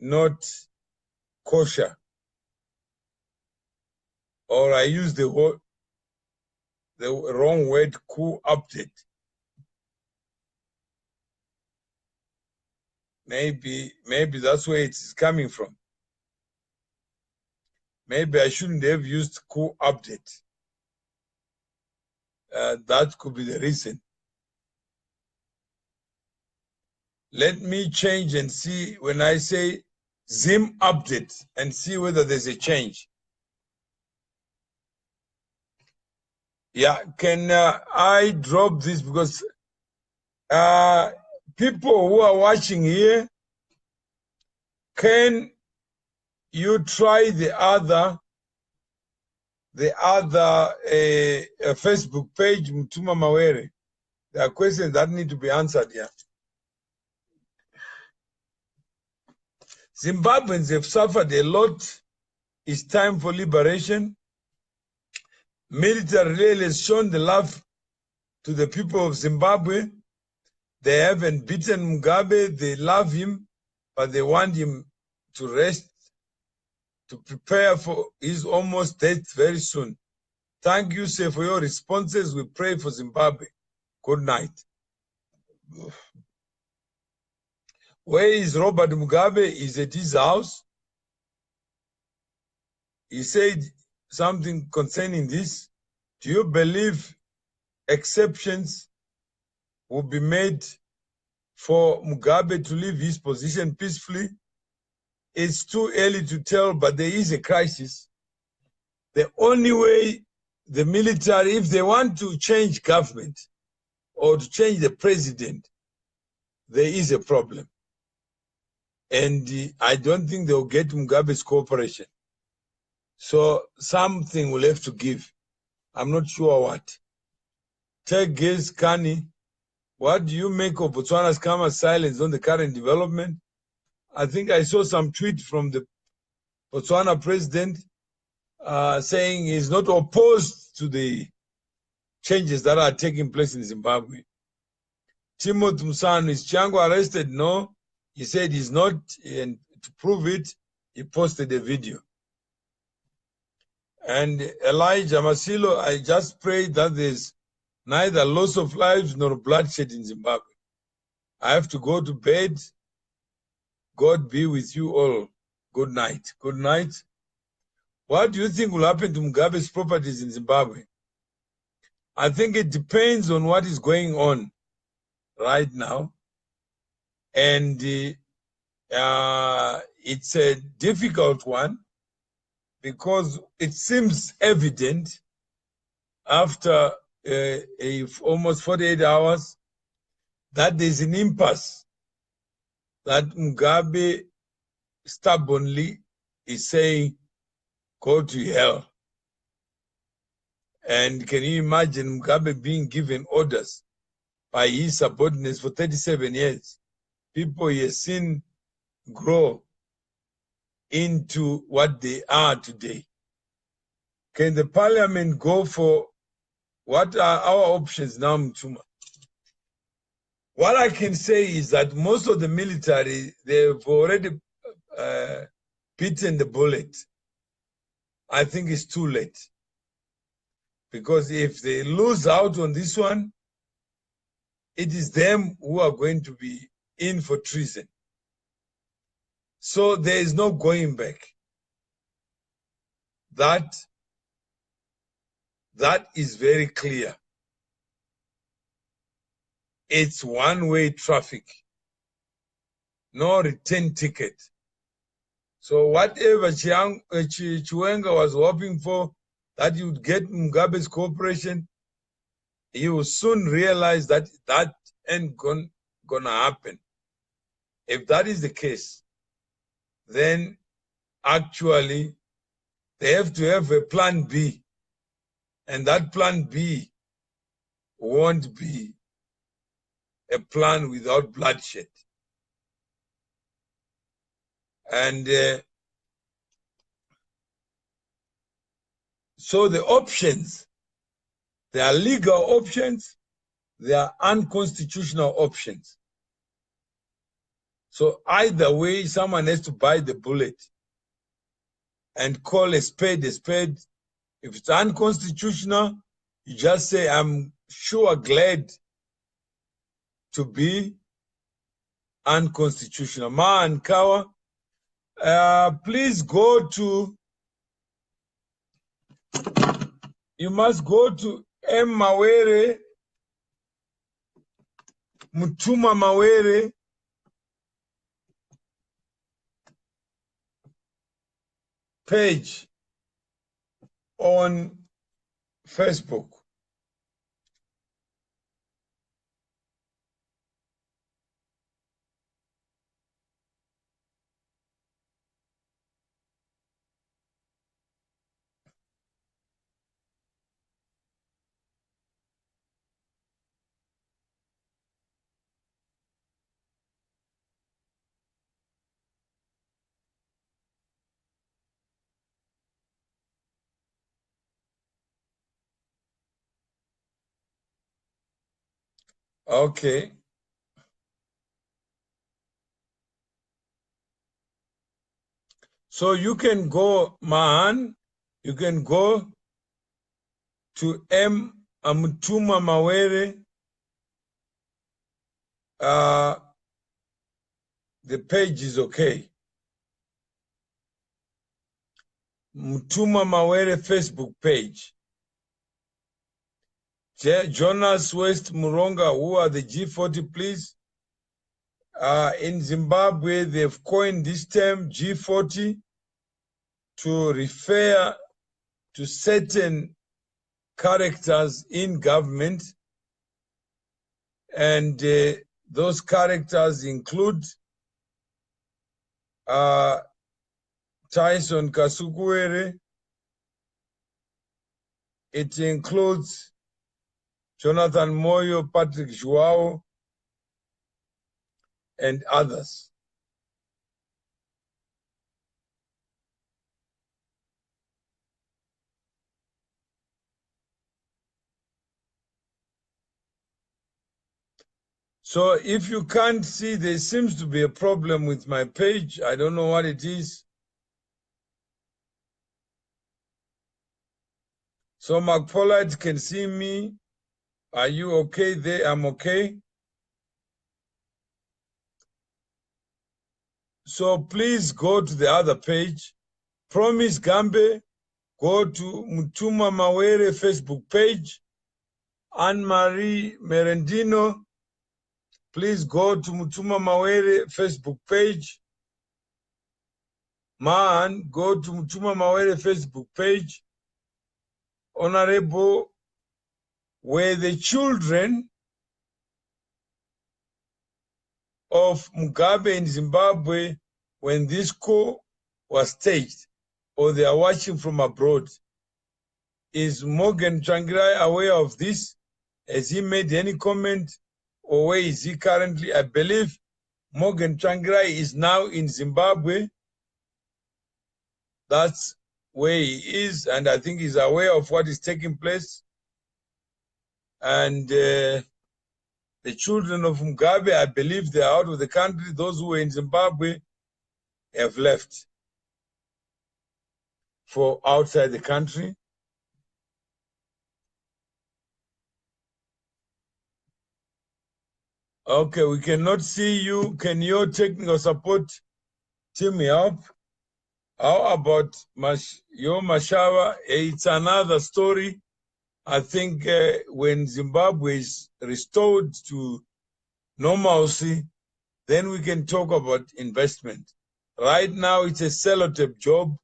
not kosher. Or I use the wrong word, coup update. Maybe that's where it's coming from. Maybe I shouldn't have used coup update. That could be the reason. Let me change and see when I say Zim update and see whether there's a change. Yeah, can I drop this because people who are watching here, can you try the other Facebook page, Mutuma Mawere? There are questions that need to be answered here. Zimbabweans have suffered a lot. It's time for liberation. Military really has shown the love to the people of Zimbabwe. They haven't beaten Mugabe. They love him, but they want him to rest, to prepare for his almost death very soon. Thank you, sir, for your responses. We pray for Zimbabwe. Good night. Where is Robert Mugabe? He's at his house. He said something concerning this. Do you believe exceptions will be made for Mugabe to leave his position peacefully? It's too early to tell, but there is a crisis. The only way the military, if they want to change government or to change the president, there is a problem. And I don't think they'll get Mugabe's cooperation. So something will have to give. I'm not sure what. Tegez Kani, what do you make of Botswana's calm silence on the current development? I think I saw some tweet from the Botswana president saying he's not opposed to the changes that are taking place in Zimbabwe. Timothy Musanu, is Chango arrested? No. He said he's not, and to prove it, he posted a video. And Elijah Masilo, I just pray that there's neither loss of lives nor bloodshed in Zimbabwe. I have to go to bed. God be with you all. Good night. Good night. What do you think will happen to Mugabe's properties in Zimbabwe? I think it depends on what is going on right now. And it's a difficult one because it seems evident after almost 48 hours that there's an impasse, that Mugabe stubbornly is saying, go to hell. And can you imagine Mugabe being given orders by his subordinates for 37 years? People he has seen grow into what they are today? Can the parliament go for, what are our options now, Mtuma? What I can say is that most of the military, they've already bitten the bullet. I think it's too late. Because if they lose out on this one, it is them who are going to be in for treason. So there is no going back. That is very clear. It's one-way traffic. No return ticket. So whatever Chiwenga was hoping for, that you would get Mugabe's cooperation, he will soon realize that that ain't gonna happen. If that is the case, then actually they have to have a plan B. And that plan B won't be a plan without bloodshed. And so the options, there are legal options, there are unconstitutional options. So either way, someone has to bite the bullet and call a spade a spade. If it's unconstitutional, you just say, I'm sure glad to be unconstitutional. Ma and Kawa, please go to, you must go to M. Mawere, Mutuma Mawere, page on Facebook. Okay. So you can go, Mahan, you can go to M. Mutuma Mawere. The page is okay. Mutuma Mawere Facebook page. Jonas West Muronga, who are the G40, please. In Zimbabwe, they've coined this term G40 to refer to certain characters in government. And those characters include Tyson Kasukuwere. It includes Jonathan Moyo, Patrick Joao, and others. So if you can't see, there seems to be a problem with my page. I don't know what it is. So Mark Pollard can see me. Are you okay there? I'm okay. So please go to the other page. Promise Gambe, go to Mutuma Mawere Facebook page. Anne-Marie Merendino, please go to Mutuma Mawere Facebook page. Man, go to Mutuma Mawere Facebook page. Honorable, were the children of Mugabe in Zimbabwe when this coup was staged, or they are watching from abroad? Is Morgan Tsvangirai aware of this? Has he made any comment, or where is he currently? I believe Morgan Tsvangirai is now in Zimbabwe. That's where he is, and I think he's aware of what is taking place. And the children of Mugabe, I believe they are out of the country. Those who were in Zimbabwe have left for outside the country. Okay, we cannot see you. Can your technical support team help? How about your Mashawa? It's another story. I think when Zimbabwe is restored to normalcy, then we can talk about investment. Right now, it's a sellotape job.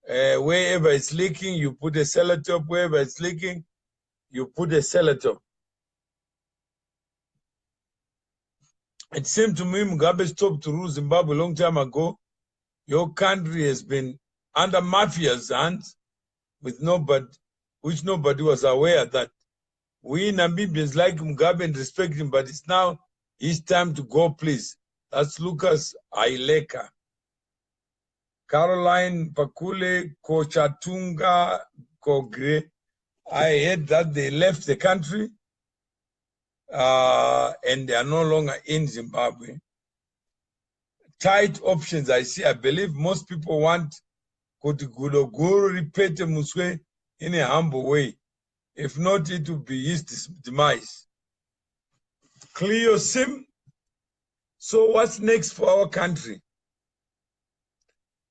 Wherever it's leaking, you put a sellotape. Wherever it's leaking, you put a sellotape. It seemed to me Mugabe stopped to rule Zimbabwe a long time ago. Your country has been under mafia's hands, with nobody, which nobody was aware that we Namibians like Mugabe and respect him, but it's now his time to go, please. That's Lucas Aileka. Caroline Pakule Kochatunga Kogre. I heard that they left the country and they are no longer in Zimbabwe. Tight options, I see. I believe most people want Kuti Guloguru Ripete Muswe in a humble way. If not, it will be his demise. Cleo Sim. So what's next for our country?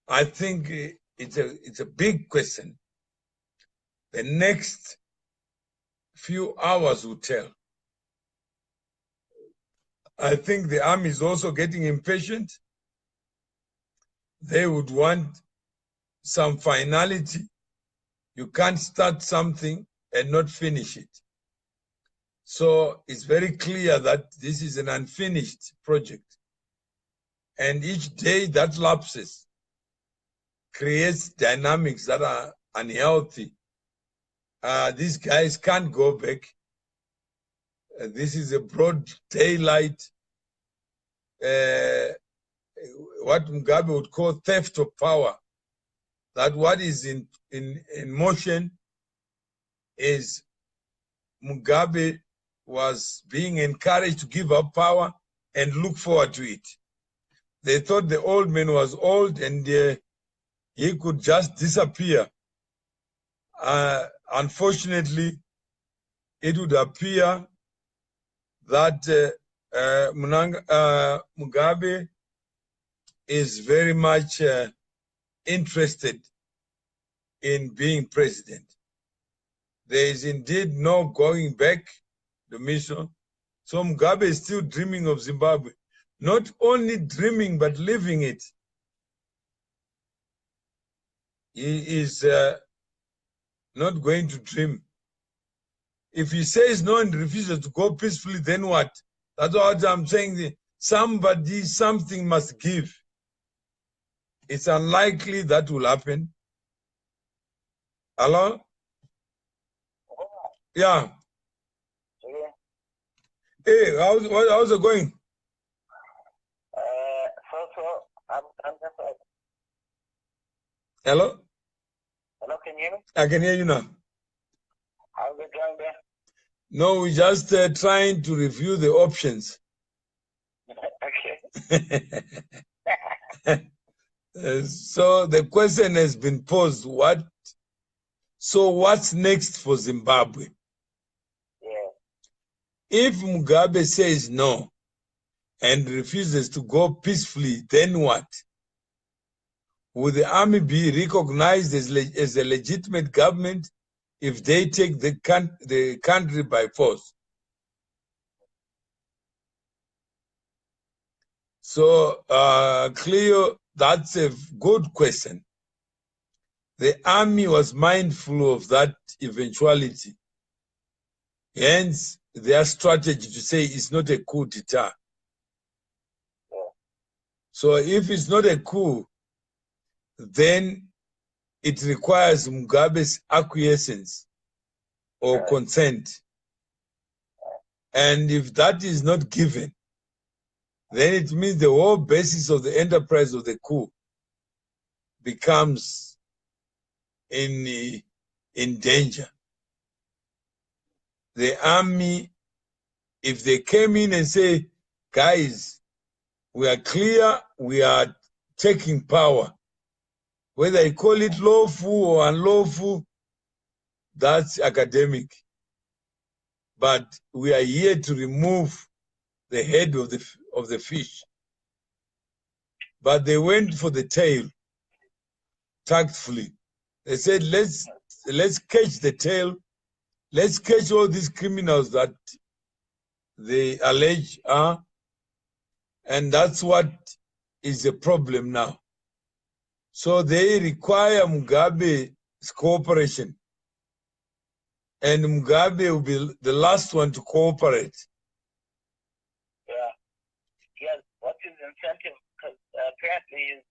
I think it's a big question. The next few hours will tell. I think the army is also getting impatient. They would want some finality. You can't start something and not finish it. So it's very clear that this is an unfinished project. And each day that lapses creates dynamics that are unhealthy. These guys can't go back. This is a broad daylight, what Mugabe would call theft of power. That what is in motion is Mugabe was being encouraged to give up power and look forward to it. They thought the old man was old and he could just disappear. Unfortunately, it would appear that Mugabe is very much interested in being president. There is indeed no going back the mission. So Mugabe is still dreaming of Zimbabwe. Not only dreaming, but living it. He is not going to dream. If he says no and refuses to go peacefully, then what? That's what I'm saying. Somebody, something must give. It's unlikely that will happen. Hello? Yeah. Hey, how's it going? Hello? Hello, can you hear me? I can hear you now. How's it going there? No, we're just trying to review the options. Okay. So the question has been posed, what's next for Zimbabwe? Yeah. If Mugabe says no and refuses to go peacefully, then what? Will the army be recognized as a legitimate government if they take the country by force? So, Cleo, that's a good question. The army was mindful of that eventuality. Hence, their strategy to say it's not a coup d'etat. Yeah. So if it's not a coup, then it requires Mugabe's acquiescence or consent. And if that is not given, then it means the whole basis of the enterprise of the coup becomes in danger. The army, if they came in and say, guys, we are clear, we are taking power, whether you call it lawful or unlawful, that's academic. But we are here to remove the head of the fish. But they went for the tail, tactfully. They said, let's catch the tail. Let's catch all these criminals that they allege are. And that's what is the problem now. So they require Mugabe's cooperation. And Mugabe will be the last one to cooperate. Yeah. Yes. What's his incentive? Because apparently his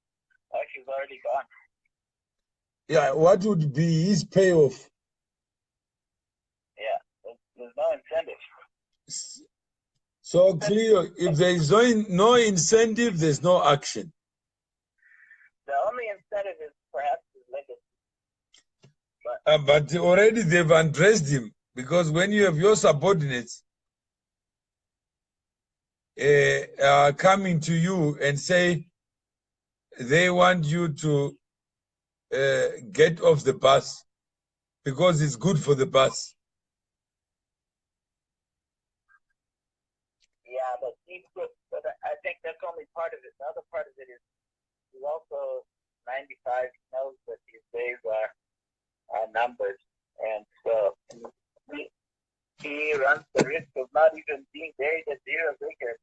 wife is already gone. Yeah, what would be his payoff? Yeah, there's no incentive. So clear, if there is no incentive, there's no action. The only incentive is perhaps his legacy. But already they've undressed him, because when you have your subordinates coming to you and say they want you to get off the bus because it's good for the bus. Yeah, but I think that's only part of it. The other part of it is he's also 95. He knows that his days are numbered, and so he runs the risk of not even being buried at zero acre.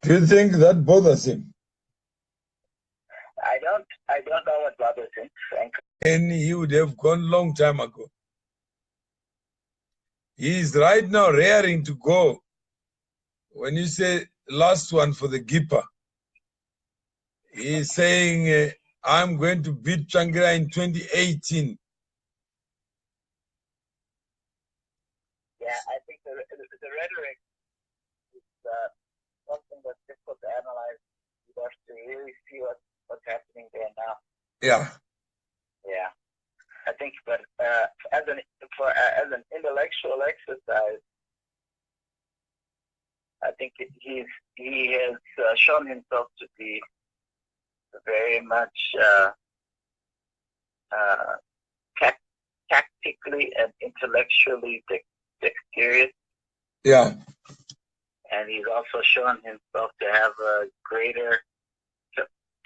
Do you think that bothers him? I don't know what bothers him, frankly. And he would have gone long time ago. He is right now raring to go. When you say last one for the Gipper, he's saying, I'm going to beat Changira in 2018. Yeah, I think the rhetoric is something that's difficult to analyze. You have to really see what's happening there now. Yeah. Yeah, I think, but as an intellectual exercise, I think he has shown himself to be very much tactically and intellectually dexterous. Yeah. And he's also shown himself to have a greater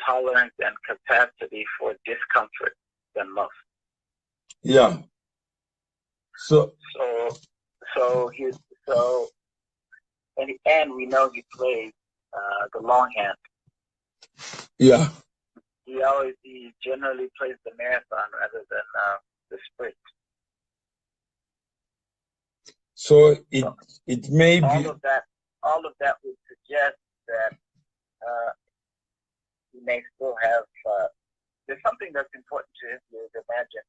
tolerance and capacity for discomfort than most. Yeah. So and we know he plays the long hand. Yeah. He generally plays the marathon rather than the sprint. So it may be all of that would suggest that he may still have there's something that's important to him, you would imagine.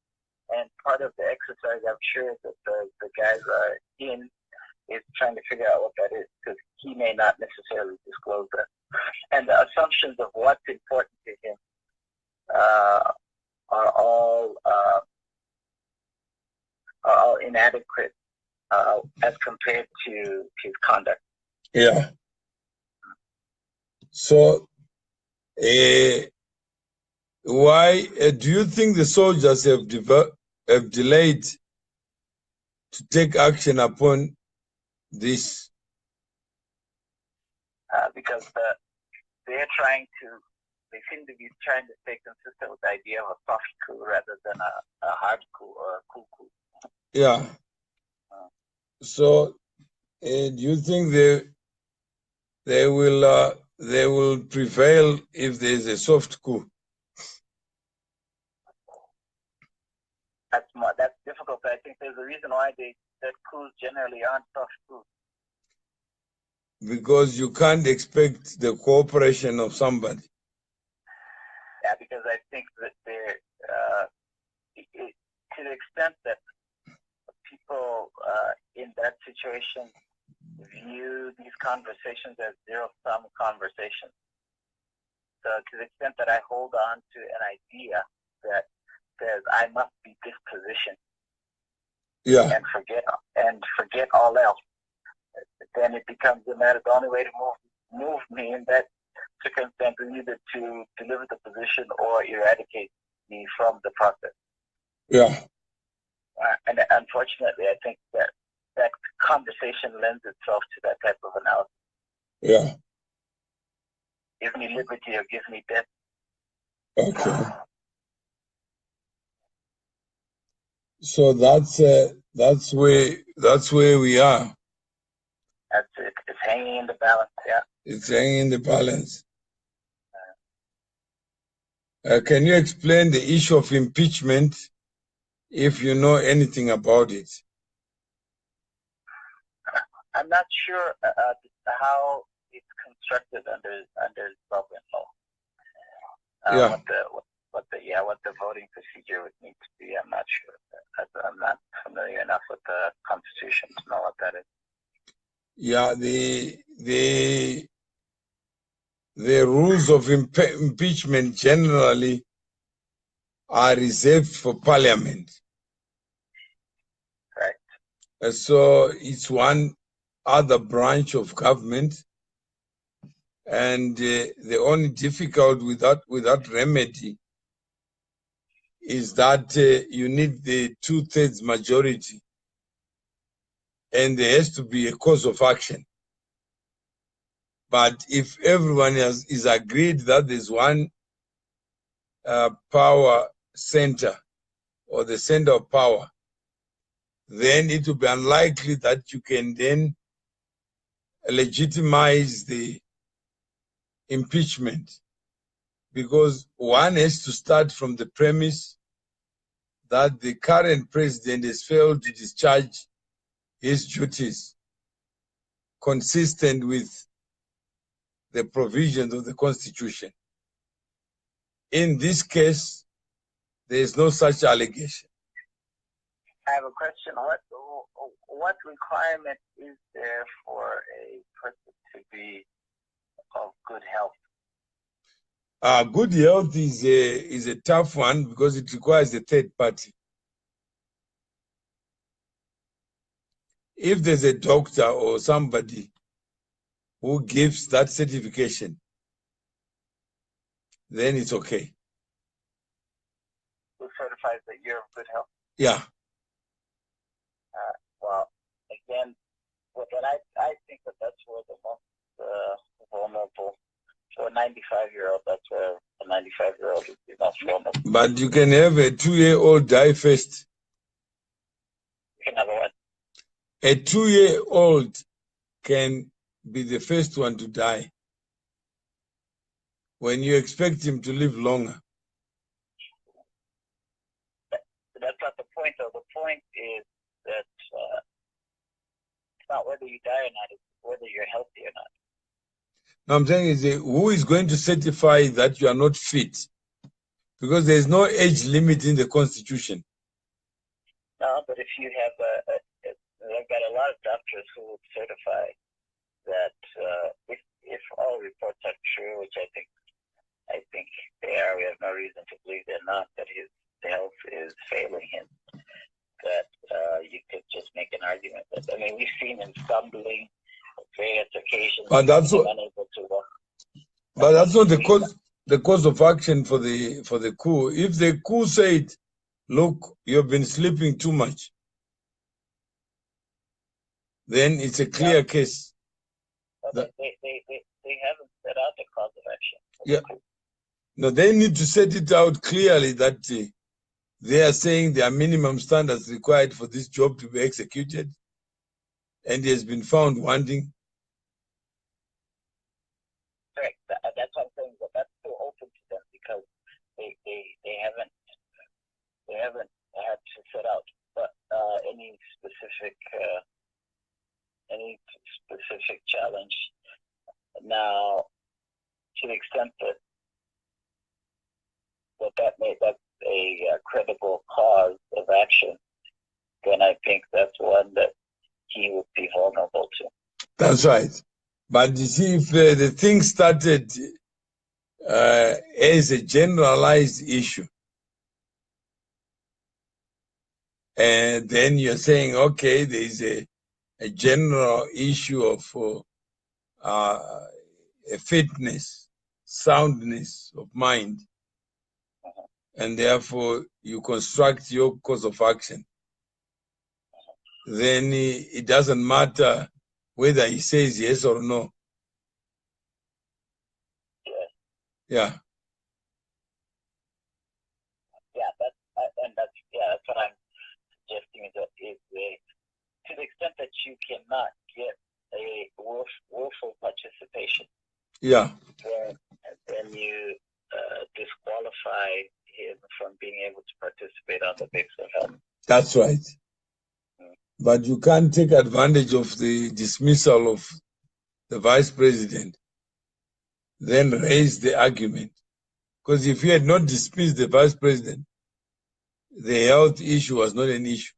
And part of the exercise, I'm sure that the guys are in, is trying to figure out what that is, because he may not necessarily disclose that. And the assumptions of what's important to him are all inadequate as compared to his conduct. Yeah. So, why do you think the soldiers have delayed to take action upon this? Because they seem to be trying to stay consistent with the idea of a soft coup rather than a hard coup or a cool coup. Yeah. So, do you think they will prevail if there is a soft coup? That's difficult. I think there's a reason why that coups generally aren't soft coups. Because you can't expect the cooperation of somebody. Yeah, because I think that to the extent that people in that situation view these conversations as zero-sum conversations, So to the extent that I hold on to an idea that says I must be this position, Yeah. and forget all else, then it becomes a matter. The only way to move me in that circumstance is either to deliver the position or eradicate me from the process. Yeah. And unfortunately, I think that conversation lends itself to that type of analysis. Yeah. Give me liberty or give me death. Okay. So that's where we are. That's it. It's hanging in the balance. Yeah. It's hanging in the balance. Can you explain the issue of impeachment, if you know anything about it? I'm not sure how it's constructed under Zimbabwean law. Yeah. What the voting procedure would need to be. I'm not sure. I'm not familiar enough with the Constitution to know what that is. Yeah, the rules of impeachment generally are reserved for Parliament. Right. So it's one other branch of government, and the only difficulty with that remedy is that you need the 2/3 majority, and there has to be a cause of action. But if everyone is agreed that there's one power center or the center of power, then it will be unlikely that you can then legitimize the impeachment, because one has to start from the premise that the current president has failed to discharge his duties consistent with the provisions of the Constitution. In this case, there is no such allegation. I have a question. What requirement is there for a person to be of good health? Good health is a tough one because it requires a third party. If there's a doctor or somebody who gives that certification, then it's okay. Who certifies that you're of good health? Yeah. Well, again, I think that's where the most vulnerable. For a 95-year-old, that's where a 95-year-old is not vulnerable. But you can have a 2-year-old die first. You can have a what? A 2-year-old can be the first one to die when you expect him to live longer. That's not the point, though. The point is that it's not whether you die or not, it's whether you're healthy or not. Now I'm saying is who is going to certify that you are not fit? Because there is no age limit in the Constitution. No, but if you have I've got a lot of doctors who would certify that if all reports are true, which I think they are, we have no reason to believe they're not, that his health is failing him, that you could just make an argument that, I mean, we've seen him stumbling on various occasions. But that's what, unable to walk. But that's not the cause of action for the coup. If the coup said, look, you've been sleeping too much, then it's a clear case. Well, they haven't set out the cause of action. Yeah. No, they need to set it out clearly that they are saying there are minimum standards required for this job to be executed, and he has been found wanting. Correct. That's what I'm saying, but that's still open to them because they haven't had to set out any specific challenge. Now, to the extent that that's a credible cause of action, then I think that's one that he would be vulnerable to. That's right. But you see, if the thing started as a generalized issue. And then you're saying, okay, there is a general issue of a fitness, soundness of mind, and therefore you construct your course of action. Then it doesn't matter whether he says yes or no. Yeah. That's what I'm suggesting is to the extent that you cannot get a willful participation. Yeah. Then you disqualify him from being able to participate on the basis of health. That's right. But you can't take advantage of the dismissal of the vice president, then raise the argument. Because if you had not dismissed the vice president, the health issue was not an issue.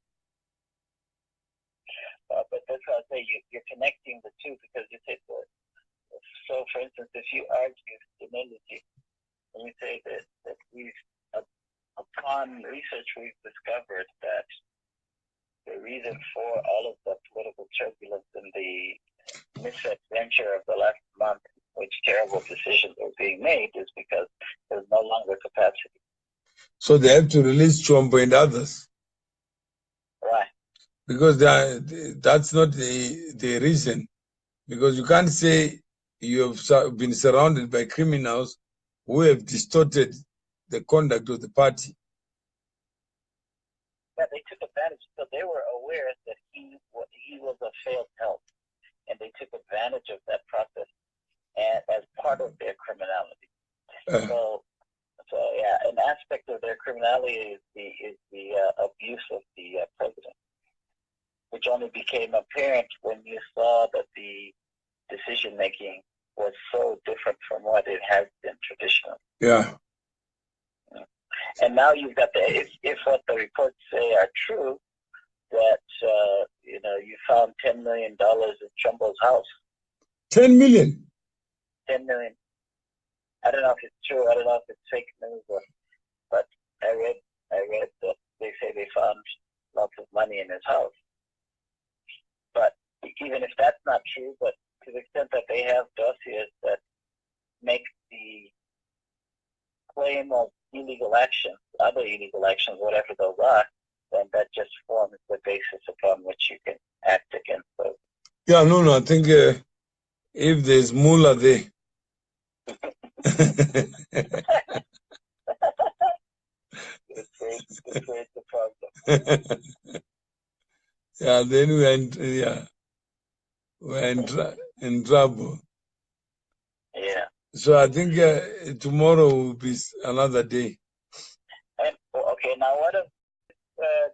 But that's why I say you're connecting the two, because you say, so for instance, if you argue stability, and you say that upon research we've discovered that the reason for all of the political turbulence and the misadventure of the last month, which terrible decisions are being made, is because there's no longer capacity. So they have to release Chombo and others. Right. Because that's not the reason. Because you can't say you have been surrounded by criminals who have distorted the conduct of the party. Yeah, they took advantage. So they were aware that he was a failed help, and they took advantage of that process and as part of their criminality. So yeah, an aspect of their criminality is the abuse of the president, which only became apparent when you saw that the decision making was so different from what it has been traditionally. Yeah. And now you've got if what the reports say are true, that you found $10 million in Chombo's house. 10 million. 10 million. I don't know if it's true. I don't know if it's fake news, but I read that they say they found lots of money in his house. But even if that's not true, but to the extent that they have dossiers that make the claim of illegal actions, other illegal actions, whatever those are, then that just forms the basis upon which you can act against those. Yeah, no, I think if there's mullah there, It creates a problem. yeah, then we're in trouble. Yeah. So I think tomorrow will be another day. And okay, now what if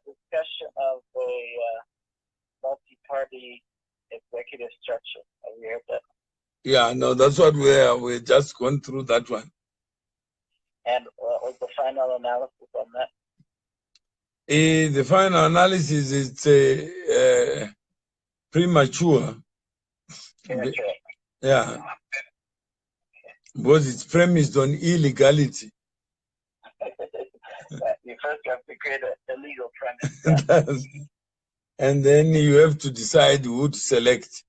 discussion of a multi-party executive structure? Have you heard that? Yeah, no, that's what we're just going through that one. And what was the final analysis on that? The final analysis is premature. Premature. Yeah. Because it's premised on illegality. You first have to create a legal premise. Yeah. And then you have to decide who to select.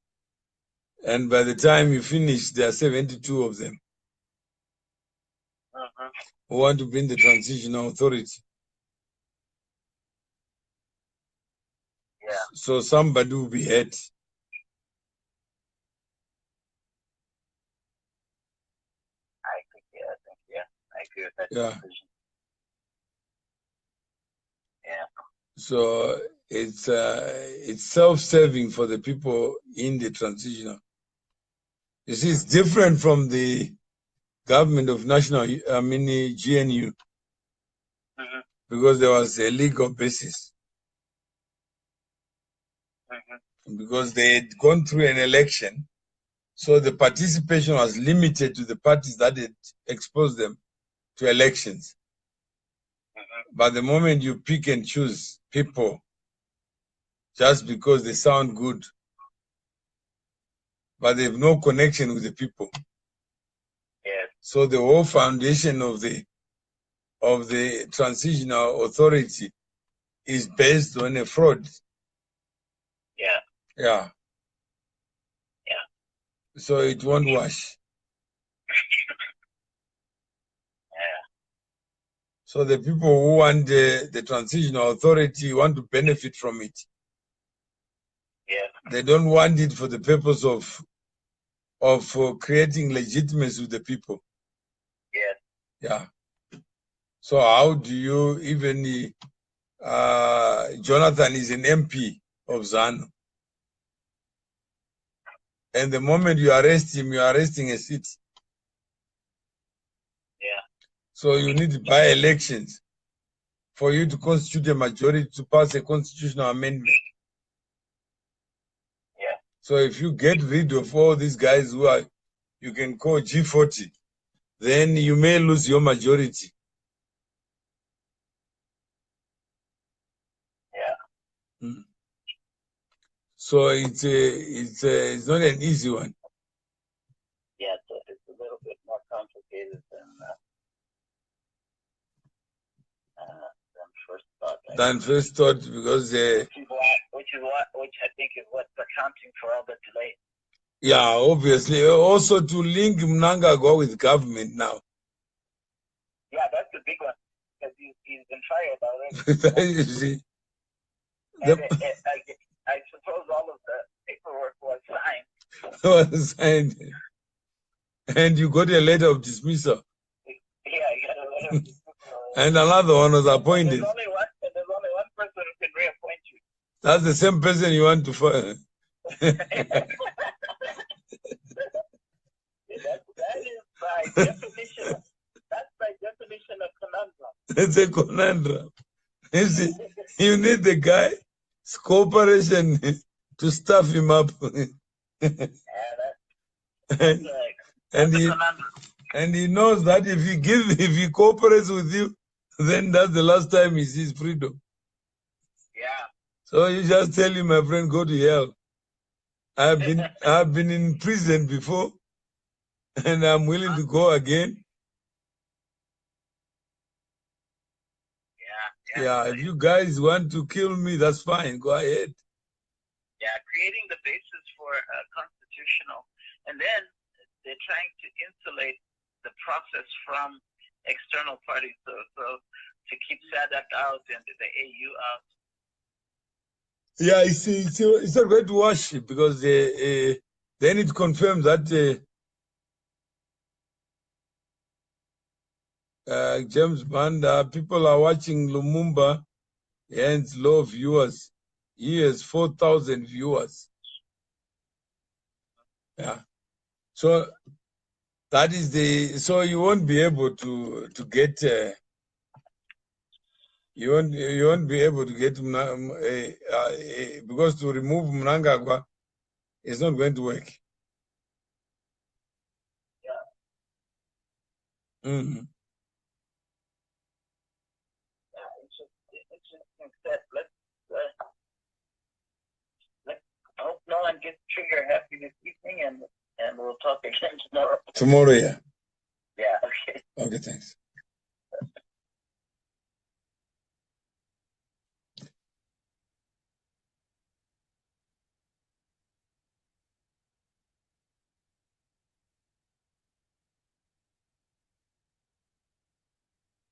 And by the time you finish, there are 72 of them who want to be in the transitional authority. Yeah. So somebody will be head. I agree with that decision. Yeah. So it's self-serving for the people in the transitional. You see, it's different from the government of GNU, because there was a legal basis. Because they had gone through an election, so the participation was limited to the parties that had exposed them to elections. But the moment you pick and choose people just because they sound good, but they have no connection with the people, So the whole foundation of the transitional authority is based on a fraud. Yeah. Yeah. Yeah. So it won't wash. Yeah. So the people who want the transitional authority want to benefit from it. Yeah. They don't want it for the purpose of creating legitimacy with the people. Yeah. Yeah. So how do you even Jonathan is an MP of ZANU. And the moment you arrest him, you are arresting a city. Yeah. So you need by-elections for you to constitute a majority to pass a constitutional amendment. Yeah. So if you get rid of all these guys who are, you can call G40, then you may lose your majority. Yeah. Mm. So it's not an easy one. Yeah, so it's a little bit more complicated than first thought. Than first thought, because which I think is what's accounting for all the delay. yeah, obviously, also to link Mnangagwa with government now. Yeah, that's the big one, because he's been fired already. You see, and I suppose all of the paperwork was signed. was signed, and you got a letter of dismissal. Yeah, you got a letter of dismissal. And another one was appointed. There's only one person who can reappoint you. That's the same person you want to fire. That is by definition. That's by definition of conundrum. It's a conundrum. You see, you need the guy's cooperation to stuff him up. And he knows that if he cooperates with you, then that's the last time he sees freedom. Yeah. So you just tell him, my friend, go to hell. I've been in prison before, and I'm willing to go again. Yeah, if you guys want to kill me, that's fine. Go ahead. Yeah, creating the basis for constitutional, and then they're trying to insulate the process from external parties. So to keep SADC out and the AU out. Yeah, it's not going to wash because then it confirms that James Banda, people are watching Lumumba, and low viewers. He has 4,000 viewers. Yeah. So that is so you won't be able to get you won't be able to get because to remove Mnangagwa is not going to work. Yeah. Mm-hmm. I hope no one gets trigger happy this evening, and we'll talk again tomorrow. Tomorrow, yeah. Yeah, okay. Okay, thanks.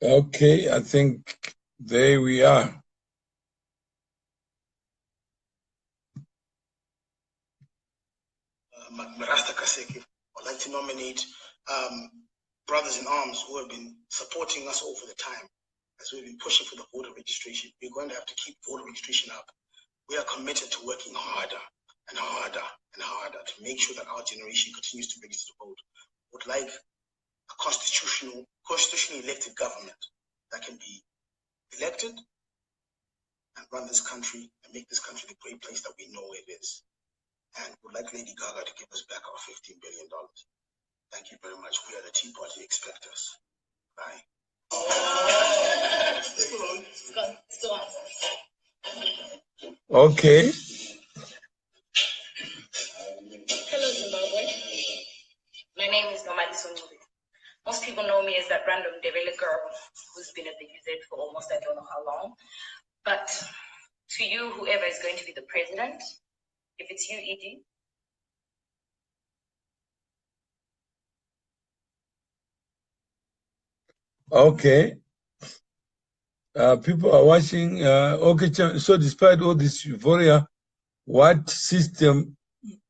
Okay, I think there we are. Marasta Kaseki, I'd like to nominate brothers in arms who have been supporting us over the time as we've been pushing for the voter registration. We're going to have to keep voter registration up. We are committed to working harder and harder and harder to make sure that our generation continues to register to vote. Would like a constitutionally elected government that can be elected and run this country and make this country the great place that we know it is. And would like Lady Gaga to give us back our $15 billion. Thank you very much. We are the Tea Party. Expect us. Bye. Okay. Hello, Zimbabwe. My name is Nomadi Sonuri. to you, whoever is going to be the president, if it's you, Edie. Okay. People are watching. Okay, so despite all this euphoria, what system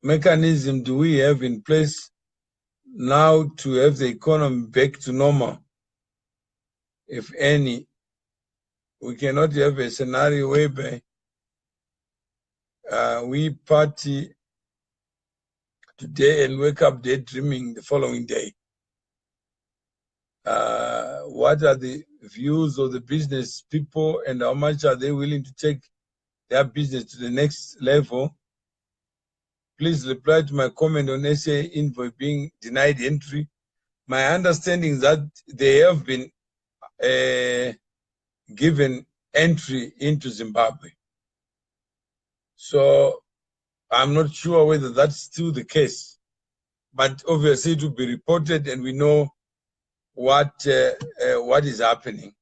mechanism do we have in place now to have the economy back to normal, if any? We cannot have a scenario whereby we party today and wake up daydreaming the following day. What are the views of the business people and how much are they willing to take their business to the next level? Please reply to my comment on SA Envoy being denied entry. My understanding is that they have been given entry into Zimbabwe. So I'm not sure whether that's still the case, but obviously it will be reported and we know what is happening.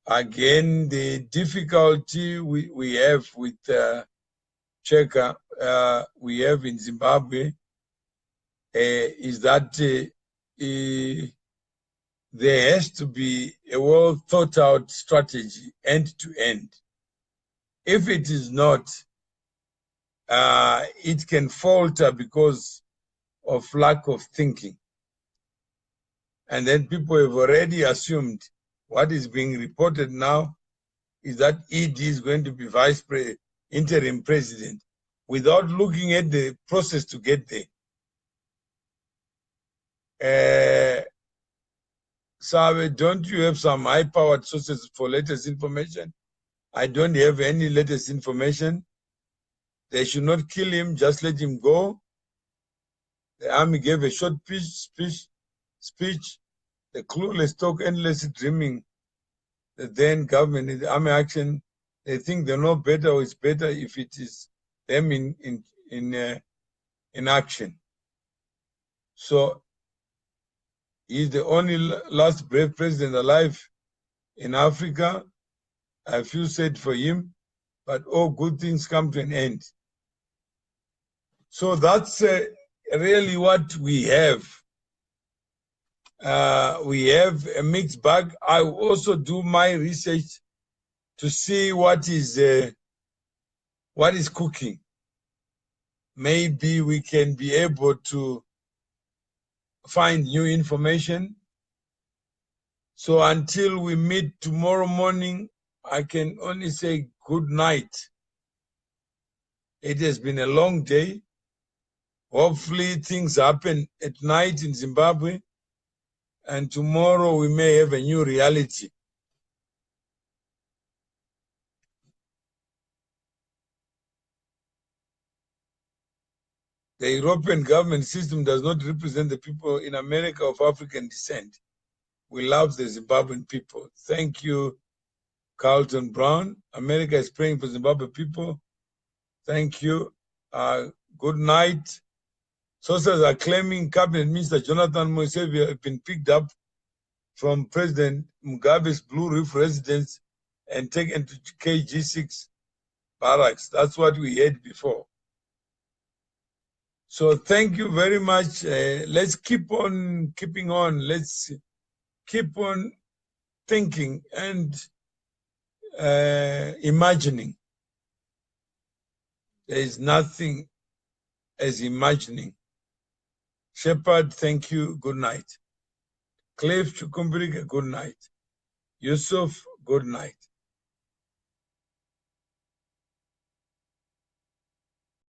Again, the difficulty we have with Cheka, we have in Zimbabwe, is that there has to be a well thought out strategy end to end. If it is not, it can falter because of lack of thinking. And then people have already assumed what is being reported now is that ED is going to be interim president without looking at the process to get there. Sabe, don't you have some high-powered sources for latest information? I don't have any latest information. They should not kill him, just let him go. The army gave a short speech. The clueless talk endlessly dreaming. The then government in the army action, they think they know better, or it's better if it is them in action. So he's the only last brave president alive in Africa. I feel sad for him, but all good things come to an end. So that's really what we have. We have a mixed bag. I also do my research to see what is cooking. Maybe we can be able to find new information. So until we meet tomorrow morning, I can only say good night. It has been a long day. Hopefully things happen at night in Zimbabwe, and tomorrow we may have a new reality. The European government system does not represent the people in America of African descent. We love the Zimbabwean people. Thank you, Carlton Brown. America is praying for Zimbabwe people. Thank you. Good night. Sources are claiming Cabinet Minister Jonathan Moisevi have been picked up from President Mugabe's Blue Reef residence and taken to KG6 barracks. That's what we heard before. So thank you very much. Let's keep on keeping on. Let's keep on thinking and imagining. There is nothing as imagining. Shepard, thank you. Good night. Cliff Chukumbrika, good night. Yusuf, good night.